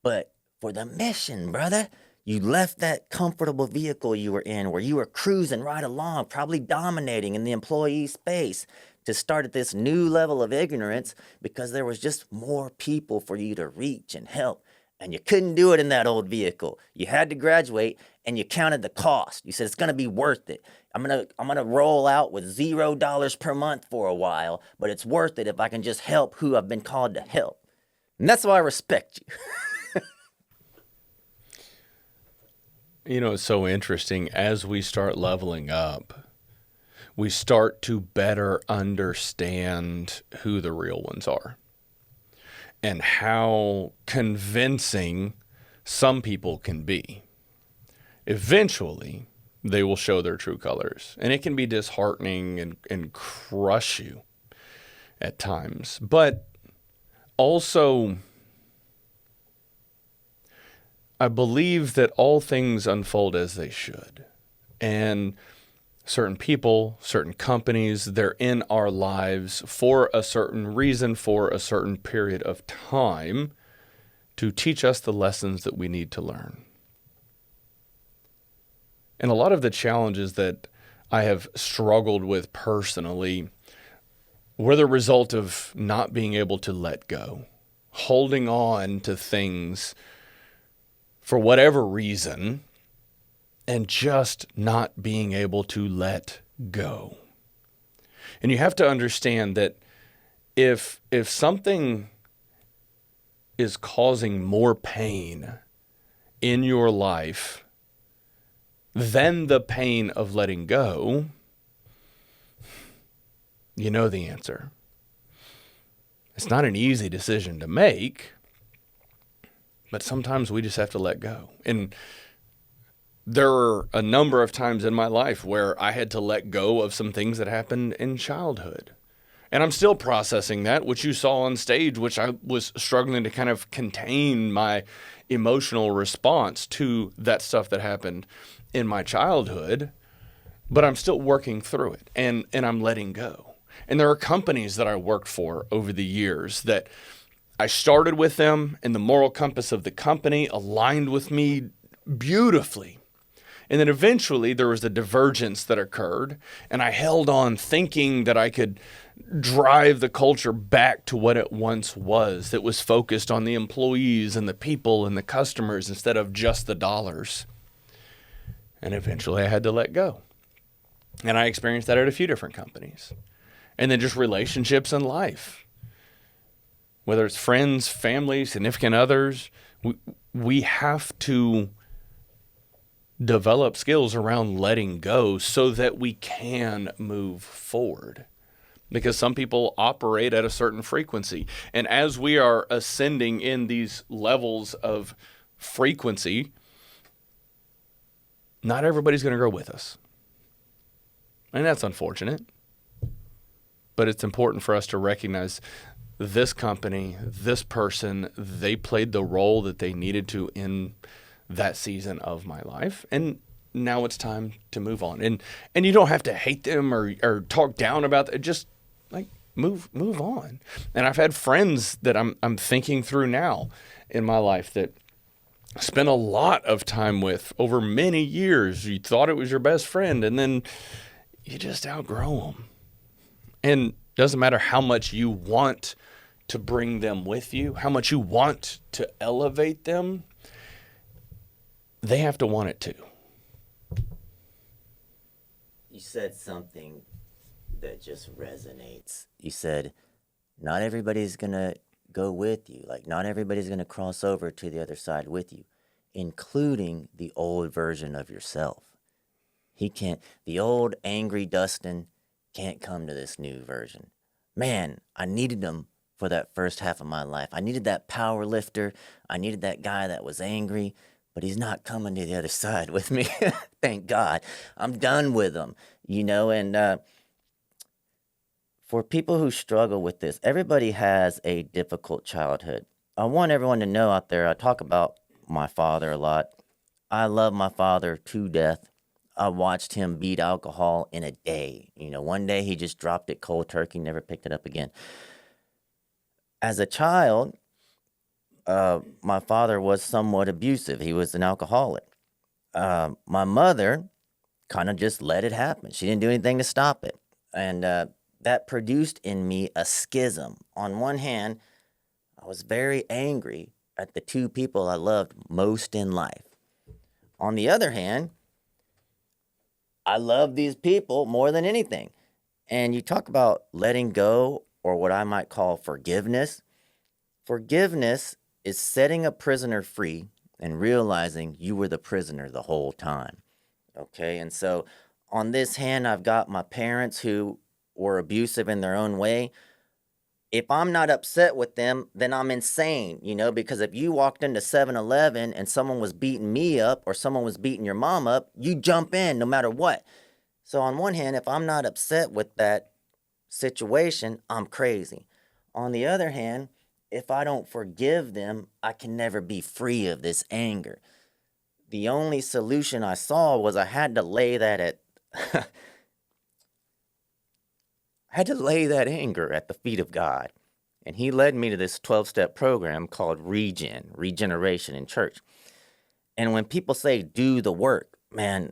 But for the mission, brother, you left that comfortable vehicle you were in where you were cruising right along, probably dominating in the employee space to start at this new level of ignorance because there was just more people for you to reach and help. And you couldn't do it in that old vehicle. You had to graduate and you counted the cost. You said, it's going to be worth it. I'm going to roll out with $0 per month for a while, but it's worth it if I can just help who I've been called to help. And that's why I respect you. You know, it's so interesting. As we start leveling up, we start to better understand who the real ones are and how convincing some people can be. Eventually, they will show their true colors, and it can be disheartening and crush you at times. But also, I believe that all things unfold as they should. And certain people, certain companies, they're in our lives for a certain reason, for a certain period of time to teach us the lessons that we need to learn. And a lot of the challenges that I have struggled with personally were the result of not being able to let go, holding on to things for whatever reason, and just not being able to let go. And you have to understand that if something is causing more pain in your life than the pain of letting go, you know the answer. It's not an easy decision to make, but sometimes we just have to let go. And there are a number of times in my life where I had to let go of some things that happened in childhood. And I'm still processing that, which you saw on stage, which I was struggling to kind of contain my emotional response to that stuff that happened in my childhood. But I'm still working through it, and I'm letting go. And there are companies that I worked for over the years that I started with them, and the moral compass of the company aligned with me beautifully. And then eventually there was a divergence that occurred, and I held on thinking that I could drive the culture back to what it once was, that was focused on the employees and the people and the customers instead of just the dollars. And eventually I had to let go. And I experienced that at a few different companies. And then just relationships in life. Whether it's friends, family, significant others, we have to develop skills around letting go so that we can move forward. Because some people operate at a certain frequency. And as we are ascending in these levels of frequency, not everybody's going to grow with us. And that's unfortunate. But it's important for us to recognize this company, this person, they played the role that they needed to in that season of my life. And now it's time to move on. And you don't have to hate them or talk down about it. Just like move on. And I've had friends that I'm thinking through now in my life that I spent a lot of time with over many years. You thought it was your best friend, and then you just outgrow them. And doesn't matter how much you want to bring them with you, how much you want to elevate them, they have to want it too. You said something that just resonates. You said, not everybody's going to go with you. Like, not everybody's going to cross over to the other side with you, including the old version of yourself. He can't, the old angry Dustin can't come to this new version. Man, I needed him for that first half of my life. I needed that power lifter. I needed that guy that was angry, but he's not coming to the other side with me. Thank God. I'm done with him, and for people who struggle with this, everybody has a difficult childhood. I want everyone to know out there, I talk about my father a lot. I love my father to death. I watched him beat alcohol in a day. One day he just dropped it cold turkey, never picked it up again. As a child, my father was somewhat abusive. He was an alcoholic. My mother kind of just let it happen. She didn't do anything to stop it. And that produced in me a schism. On one hand, I was very angry at the two people I loved most in life. On the other hand, I love these people more than anything. And you talk about letting go, or what I might call forgiveness. Forgiveness is setting a prisoner free and realizing you were the prisoner the whole time. Okay, and so on this hand, I've got my parents who were abusive in their own way. If I'm not upset with them, then I'm insane, because if you walked into 7-Eleven and someone was beating me up or someone was beating your mom up, you jump in no matter what. So on one hand, if I'm not upset with that situation, I'm crazy. On the other hand, if I don't forgive them, I can never be free of this anger. The only solution I saw was I had to lay that I had to lay that anger at the feet of God. And he led me to this 12-step program called Regeneration in church. And when people say do the work, man,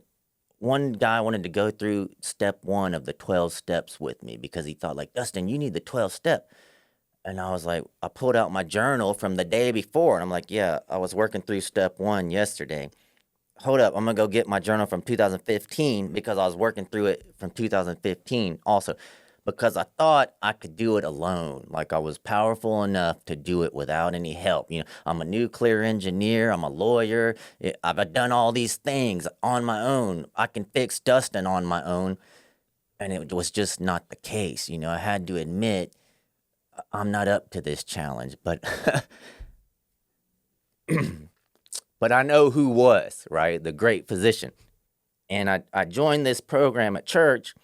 one guy wanted to go through step 1 of the 12 steps with me because he thought, like, Dustin, you need the 12th step. And I was like, I pulled out my journal from the day before. And I'm like, yeah, I was working through step 1 yesterday. Hold up, I'm going to go get my journal from 2015 because I was working through it from 2015 also. Because I thought I could do it alone. Like I was powerful enough to do it without any help. I'm a nuclear engineer. I'm a lawyer. I've done all these things on my own. I can fix Dustin on my own. And it was just not the case. I had to admit I'm not up to this challenge. But but I know who was, right? The great physician. And I joined this program at church.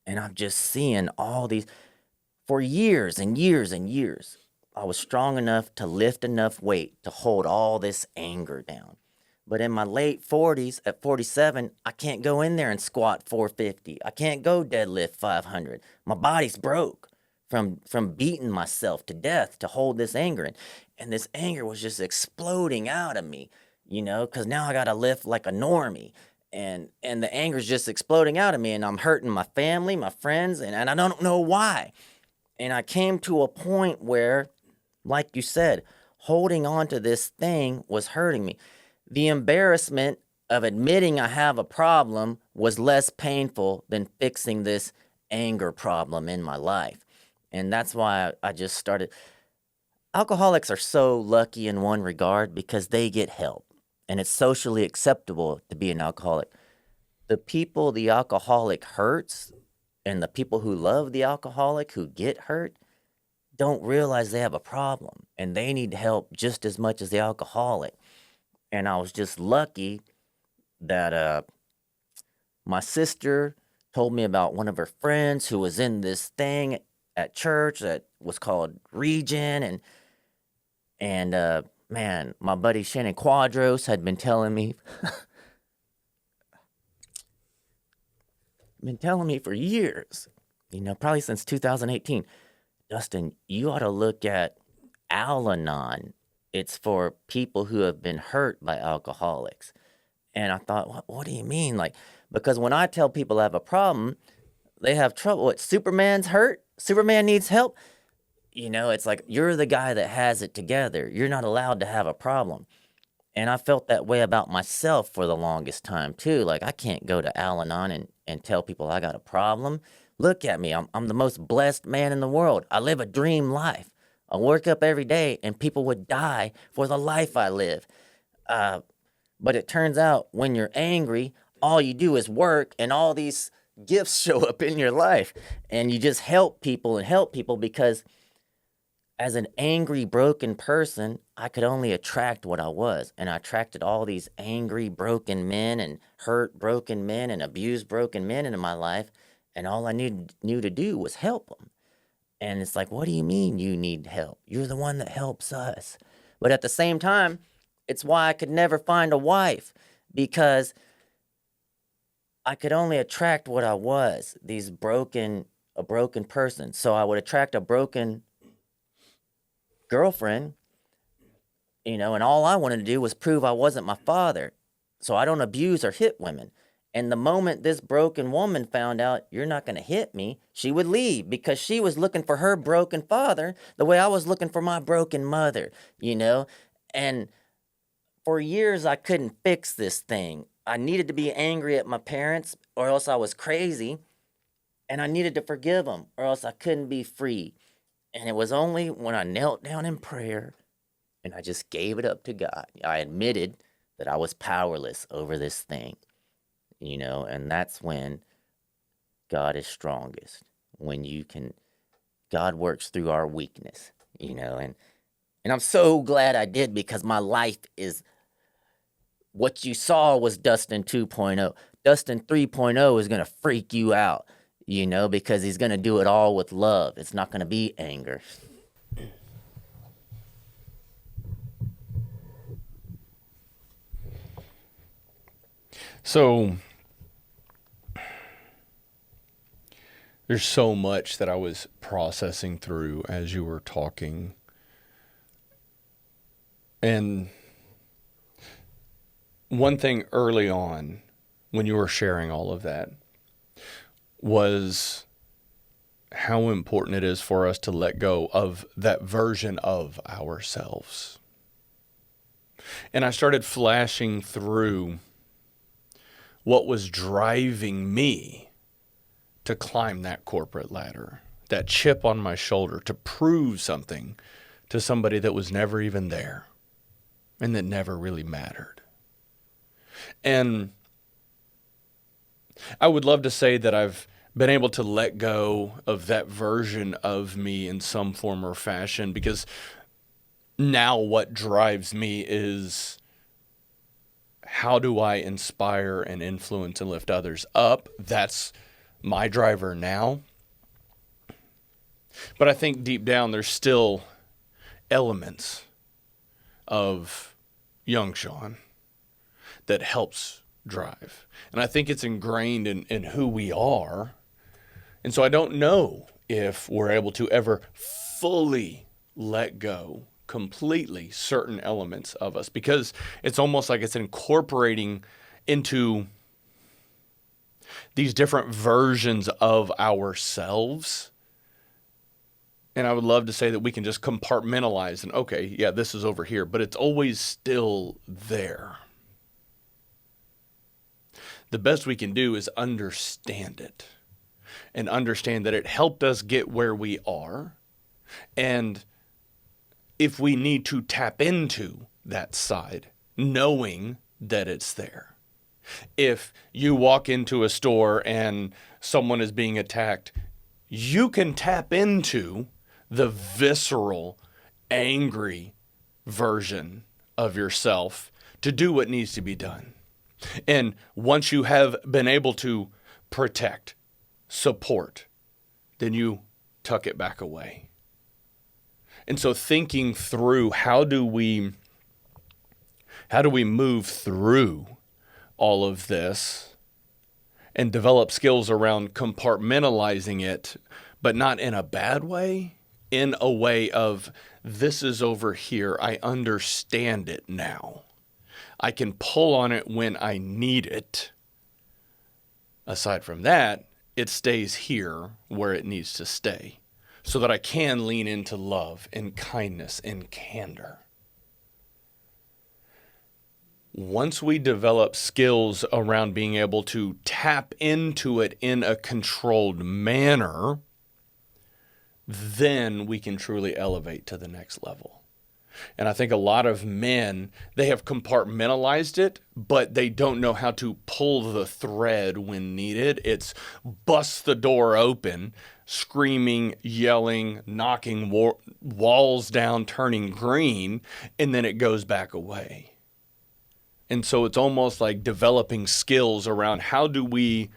And I'm just seeing all these, for years and years and years, I was strong enough to lift enough weight to hold all this anger down. But in my late 40s, at 47, I can't go in there and squat 450. I can't go deadlift 500. My body's broke from beating myself to death to hold this anger in. And this anger was just exploding out of me, because now I got to lift like a normie. And the anger is just exploding out of me, and I'm hurting my family, my friends, and I don't know why. And I came to a point where, like you said, holding on to this thing was hurting me. The embarrassment of admitting I have a problem was less painful than fixing this anger problem in my life. And that's why I just started. Alcoholics are so lucky in one regard because they get help. And it's socially acceptable to be an alcoholic. The people the alcoholic hurts and the people who love the alcoholic who get hurt don't realize they have a problem and they need help just as much as the alcoholic. And I was just lucky that my sister told me about one of her friends who was in this thing at church that was called Regen. And man, my buddy Shannon Quadros had been telling me for years, probably since 2018, Dustin, you ought to look at Al-Anon. It's for people who have been hurt by alcoholics. And I thought, what do you mean? Because when I tell people I have a problem, they have trouble. What, Superman's hurt? Superman needs help? It's like, you're the guy that has it together. You're not allowed to have a problem. And I felt that way about myself for the longest time, too. Like, I can't go to Al-Anon and tell people I got a problem. Look at me. I'm the most blessed man in the world. I live a dream life. I work up every day, and people would die for the life I live. But it turns out when you're angry, all you do is work and all these gifts show up in your life and you just help people because as an angry, broken person, I could only attract what I was. And I attracted all these angry, broken men and hurt, broken men and abused, broken men into my life. And all I knew to do was help them. And it's like, what do you mean you need help? You're the one that helps us. But at the same time, it's why I could never find a wife, because I could only attract what I was, a broken person. So I would attract a broken girlfriend, and all I wanted to do was prove I wasn't my father. So I don't abuse or hit women. And the moment this broken woman found out, you're not going to hit me, she would leave, because she was looking for her broken father the way I was looking for my broken mother, And for years, I couldn't fix this thing. I needed to be angry at my parents or else I was crazy. And I needed to forgive them or else I couldn't be free. And it was only when I knelt down in prayer and I just gave it up to God. I admitted that I was powerless over this thing. And that's when God is strongest, when God works through our weakness, and I'm so glad I did, because my life is, what you saw was Dustin 2.0. Dustin 3.0 is going to freak you out, because he's going to do it all with love. It's not going to be anger. So there's so much that I was processing through as you were talking. And one thing early on, when you were sharing all of that, was how important it is for us to let go of that version of ourselves. And I started flashing through what was driving me to climb that corporate ladder, that chip on my shoulder, to prove something to somebody that was never even there and that never really mattered. And I would love to say that I've been able to let go of that version of me in some form or fashion, because now what drives me is, how do I inspire and influence and lift others up? That's my driver now. But I think deep down there's still elements of young Sean that helps drive. And I think it's ingrained in who we are. And so I don't know if we're able to ever fully let go completely certain elements of us, because it's almost like it's incorporating into these different versions of ourselves. And I would love to say that we can just compartmentalize and, okay, yeah, this is over here, but it's always still there. The best we can do is understand it and understand that it helped us get where we are. And if we need to tap into that side, knowing that it's there. If you walk into a store and someone is being attacked, you can tap into the visceral, angry version of yourself to do what needs to be done. And once you have been able to protect, support, then you tuck it back away. And so thinking through how do we move through all of this and develop skills around compartmentalizing it, but not in a bad way, in a way of, this is over here, I understand it now. I can pull on it when I need it. Aside from that, it stays here where it needs to stay, so that I can lean into love and kindness and candor. Once we develop skills around being able to tap into it in a controlled manner, then we can truly elevate to the next level. And I think a lot of men, they have compartmentalized it, but they don't know how to pull the thread when needed. It's bust the door open, screaming, yelling, knocking walls down, turning green, and then it goes back away. And so it's almost like developing skills around how do we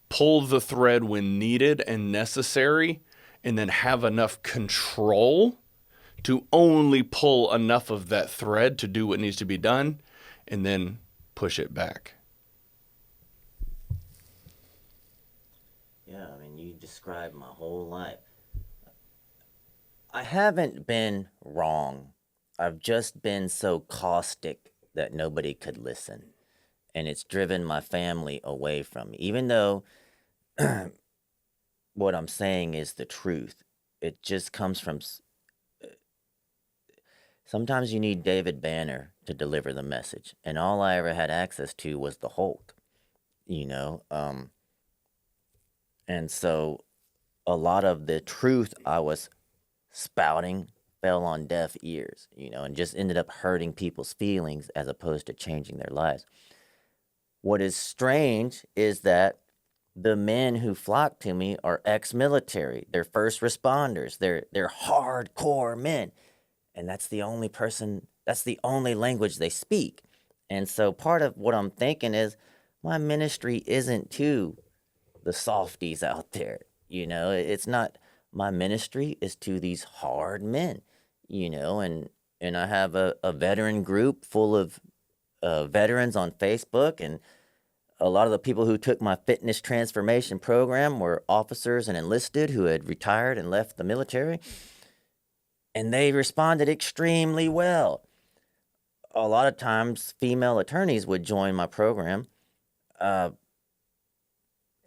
pull the thread when needed and necessary, and then have enough control to only pull enough of that thread to do what needs to be done, and then push it back. Yeah, I mean, you described my whole life. I haven't been wrong. I've just been so caustic that nobody could listen. And it's driven my family away from me. Even though what I'm saying is the truth, it just comes from. Sometimes you need David Banner to deliver the message. And all I ever had access to was the Hulk, you know? And so a lot of the truth I was spouting fell on deaf ears, and just ended up hurting people's feelings as opposed to changing their lives. What is strange is that the men who flock to me are ex-military. They're first responders. They're hardcore men. And that's the only language they speak. And so part of what I'm thinking is my ministry isn't to the softies out there. It's not, my ministry is to these hard men, and I have a veteran group full of veterans on Facebook, and a lot of the people who took my fitness transformation program were officers and enlisted who had retired and left the military, and they responded extremely well. A lot of times female attorneys would join my program, and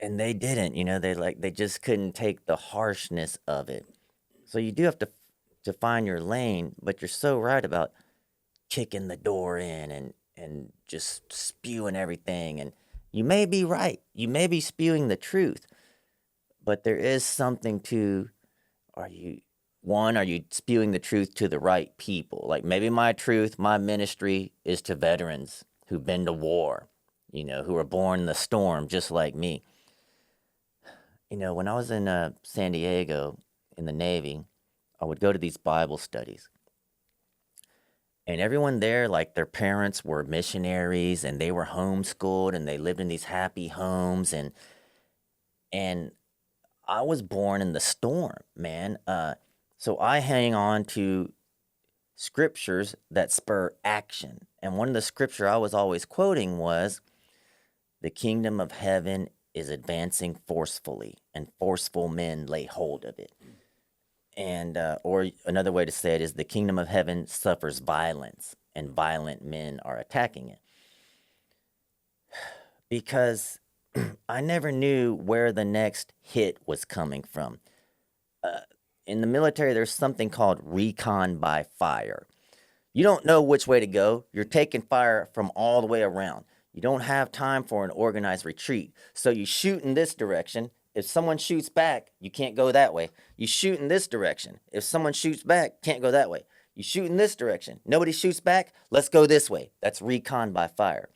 they didn't, they just couldn't take the harshness of it. So you do have to find your lane, but you're so right about kicking the door in and just spewing everything. And you may be right. You may be spewing the truth, but there is something to, are you spewing the truth to the right people? Like maybe my ministry is to veterans who've been to war, who were born in the storm, just like me. When I was in San Diego in the Navy, I would go to these Bible studies. And everyone there, like their parents were missionaries and they were homeschooled and they lived in these happy homes. And I was born in the storm, man. So I hang on to scriptures that spur action. And one of the scripture I was always quoting was, the kingdom of heaven is advancing forcefully, and forceful men lay hold of it. And, or another way to say it is, the kingdom of heaven suffers violence, and violent men are attacking it. Because I never knew where the next hit was coming from. In the military, there's something called recon by fire. You don't know which way to go. You're taking fire from all the way around. You don't have time for an organized retreat. So you shoot in this direction. If someone shoots back, you can't go that way. You shoot in this direction. If someone shoots back, can't go that way. You shoot in this direction. Nobody shoots back, let's go this way. That's recon by fire.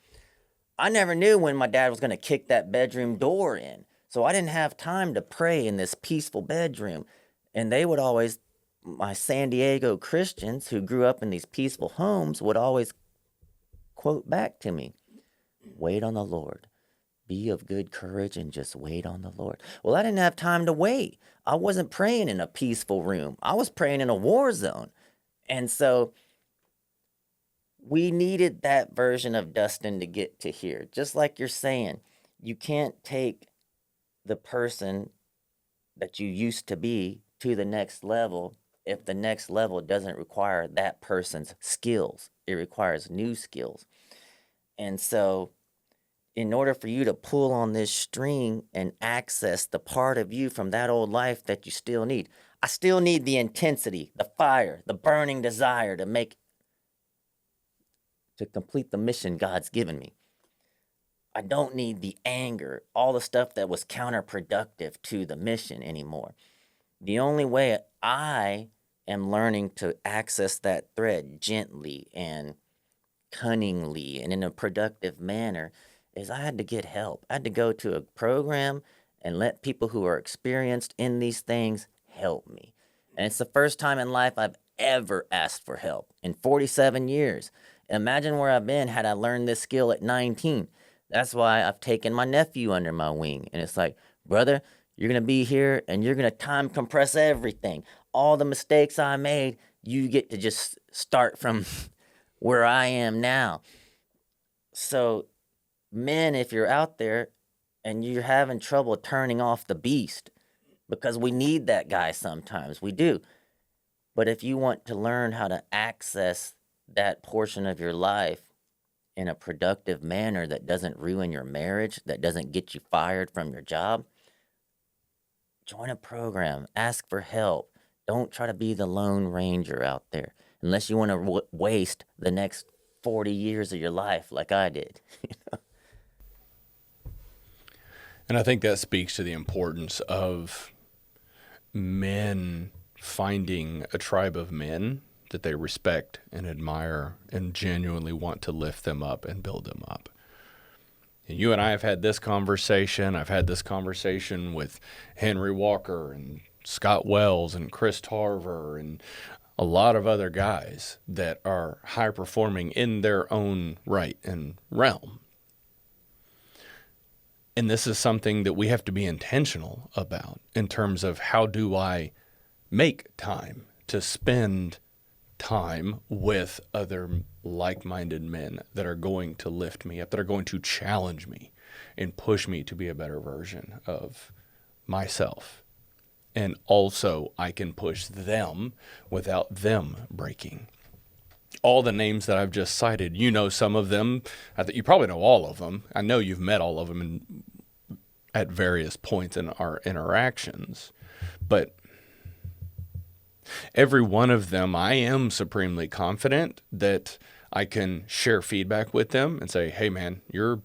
I never knew when my dad was going to kick that bedroom door in. So I didn't have time to pray in this peaceful bedroom. And they would always, my San Diego Christians who grew up in these peaceful homes would always quote back to me, wait on the Lord. Be of good courage and just wait on the Lord. Well, I didn't have time to wait. I wasn't praying in a peaceful room. I was praying in a war zone. And so we needed that version of Dustin to get to here. Just like you're saying, you can't take the person that you used to be to the next level if the next level doesn't require that person's skills. It requires new skills. And so in order for you to pull on this string and access the part of you from that old life that you still need, I still need the intensity, the fire, the burning desire to complete the mission God's given me. I don't need the anger, all the stuff that was counterproductive to the mission anymore. The only way I am learning to access that thread gently and cunningly and in a productive manner is I had to get help. I had to go to a program and let people who are experienced in these things help me. And it's the first time in life I've ever asked for help in 47 years. Imagine where I've been had I learned this skill at 19. That's why I've taken my nephew under my wing. And it's like, brother, you're going to be here and you're going to time compress everything. All the mistakes I made, you get to just start from where I am now. So, men, if you're out there and you're having trouble turning off the beast, because we need that guy sometimes, we do. But if you want to learn how to access that portion of your life in a productive manner that doesn't ruin your marriage, that doesn't get you fired from your job, join a program, ask for help. Don't try to be the Lone Ranger out there unless you want to waste the next 40 years of your life like I did. And I think that speaks to the importance of men finding a tribe of men that they respect and admire and genuinely want to lift them up and build them up. And you and I have had this conversation. I've had this conversation with Henry Walker and Scott Wells and Chris Tarver and a lot of other guys that are high performing in their own right and realm. And this is something that we have to be intentional about in terms of how do I make time to spend time with other like-minded men that are going to lift me up, that are going to challenge me and push me to be a better version of myself. And also I can push them without them breaking. All the names that I've just cited, you know some of them. You probably know all of them. I know you've met all of them at various points in our interactions. But every one of them, I am supremely confident that I can share feedback with them and say, hey, man, you're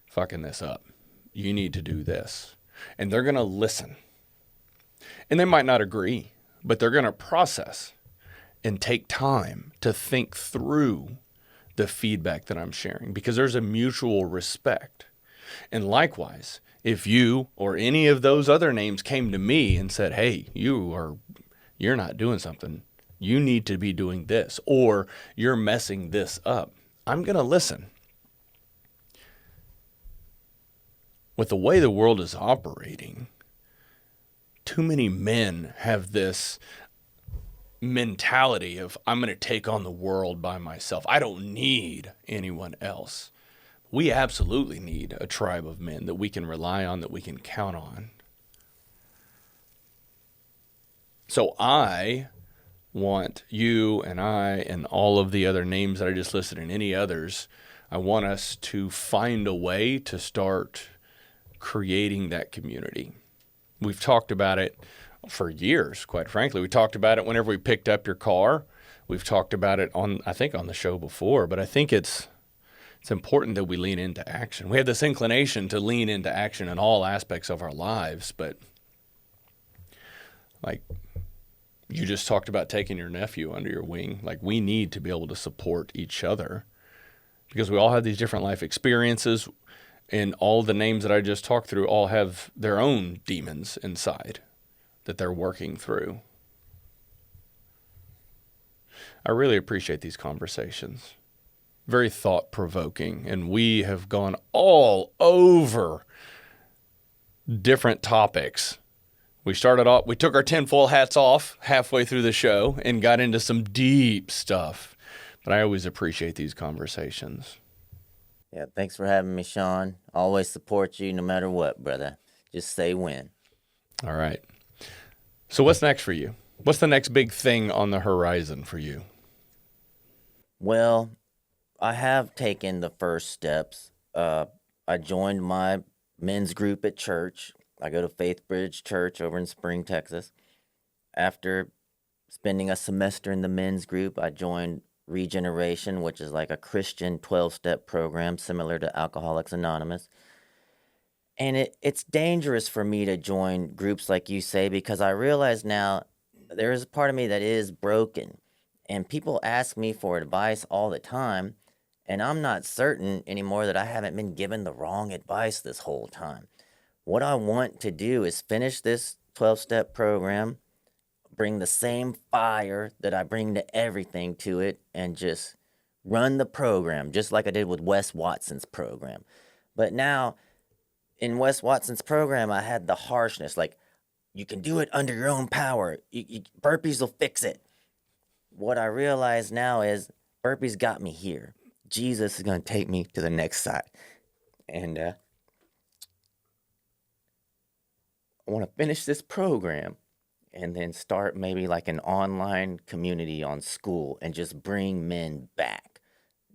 fucking this up. You need to do this. And they're going to listen. And they might not agree, but they're going to process and take time to think through the feedback that I'm sharing because there's a mutual respect. And likewise, if you or any of those other names came to me and said, hey, you're not doing something, you need to be doing this, or you're messing this up, I'm going to listen. With the way the world is operating, too many men have this mentality of, I'm going to take on the world by myself. I don't need anyone else. We absolutely need a tribe of men that we can rely on, that we can count on. So I want you and I and all of the other names that I just listed and any others, I want us to find a way to start creating that community. We've talked about it for years, quite frankly. We talked about it whenever we picked up your car. We've talked about it on the show before, but I think it's important that we lean into action. We have this inclination to lean into action in all aspects of our lives, but like you just talked about taking your nephew under your wing, like we need to be able to support each other because we all have these different life experiences, and all the names that I just talked through all have their own demons inside that they're working through. I really appreciate these conversations. Very thought-provoking, and we have gone all over different topics. We took our tinfoil hats off halfway through the show and got into some deep stuff, but I always appreciate these conversations. Yeah, thanks for having me, Sean. Always support you no matter what, brother. Just say when. All right. So what's next for you? What's the next big thing on the horizon for you? Well, I have taken the first steps. I joined my men's group at church. I go to Faith Bridge Church over in Spring, Texas. After spending a semester in the men's group, I joined Regeneration, which is like a Christian 12-step program similar to Alcoholics Anonymous. And it's dangerous for me to join groups like you say, because I realize now there is a part of me that is broken. And people ask me for advice all the time. And I'm not certain anymore that I haven't been given the wrong advice this whole time. What I want to do is finish this 12-step program, bring the same fire that I bring to everything to it, and just run the program, just like I did with Wes Watson's program. But now, in Wes Watson's program, I had the harshness, like, you can do it under your own power. Burpees will fix it. What I realize now is burpees got me here. Jesus is going to take me to the next side. And I want to finish this program and then start maybe like an online community on school and just bring men back.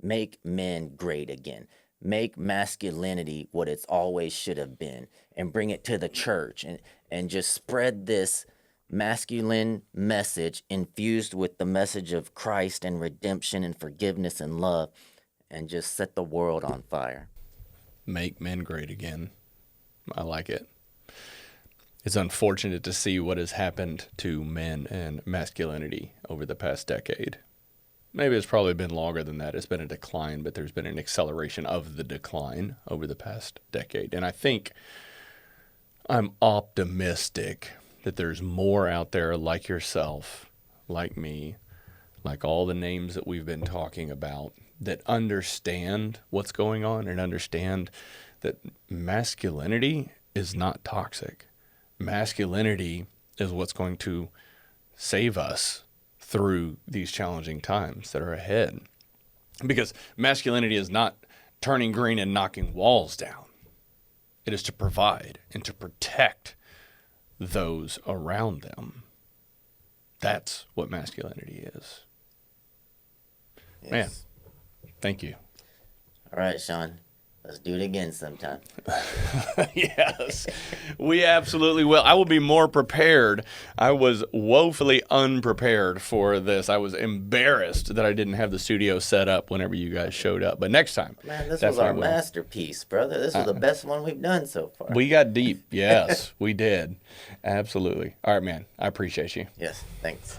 Make men great again. Make masculinity what it's always should have been and bring it to the church and just spread this masculine message infused with the message of Christ and redemption and forgiveness and love, and just set the world on fire. Make men great again. I like it. It's unfortunate to see what has happened to men and masculinity over the past decade. Maybe it's probably been longer than that. It's been a decline, but there's been an acceleration of the decline over the past decade. And I think I'm optimistic that there's more out there like yourself, like me, like all the names that we've been talking about, that understand what's going on and understand that masculinity is not toxic. Masculinity is what's going to save us through these challenging times that are ahead. Because masculinity is not turning green and knocking walls down. It is to provide and to protect those around them. That's what masculinity is. Yes. Man, thank you. All right, Sean. Let's do it again sometime. Yes, we absolutely will. I will be more prepared. I was woefully unprepared for this. I was embarrassed that I didn't have the studio set up whenever you guys showed up. But next time. Man, this was our masterpiece, brother. This is the best one we've done so far. We got deep. Yes, we did. Absolutely. All right, man. I appreciate you. Yes, thanks.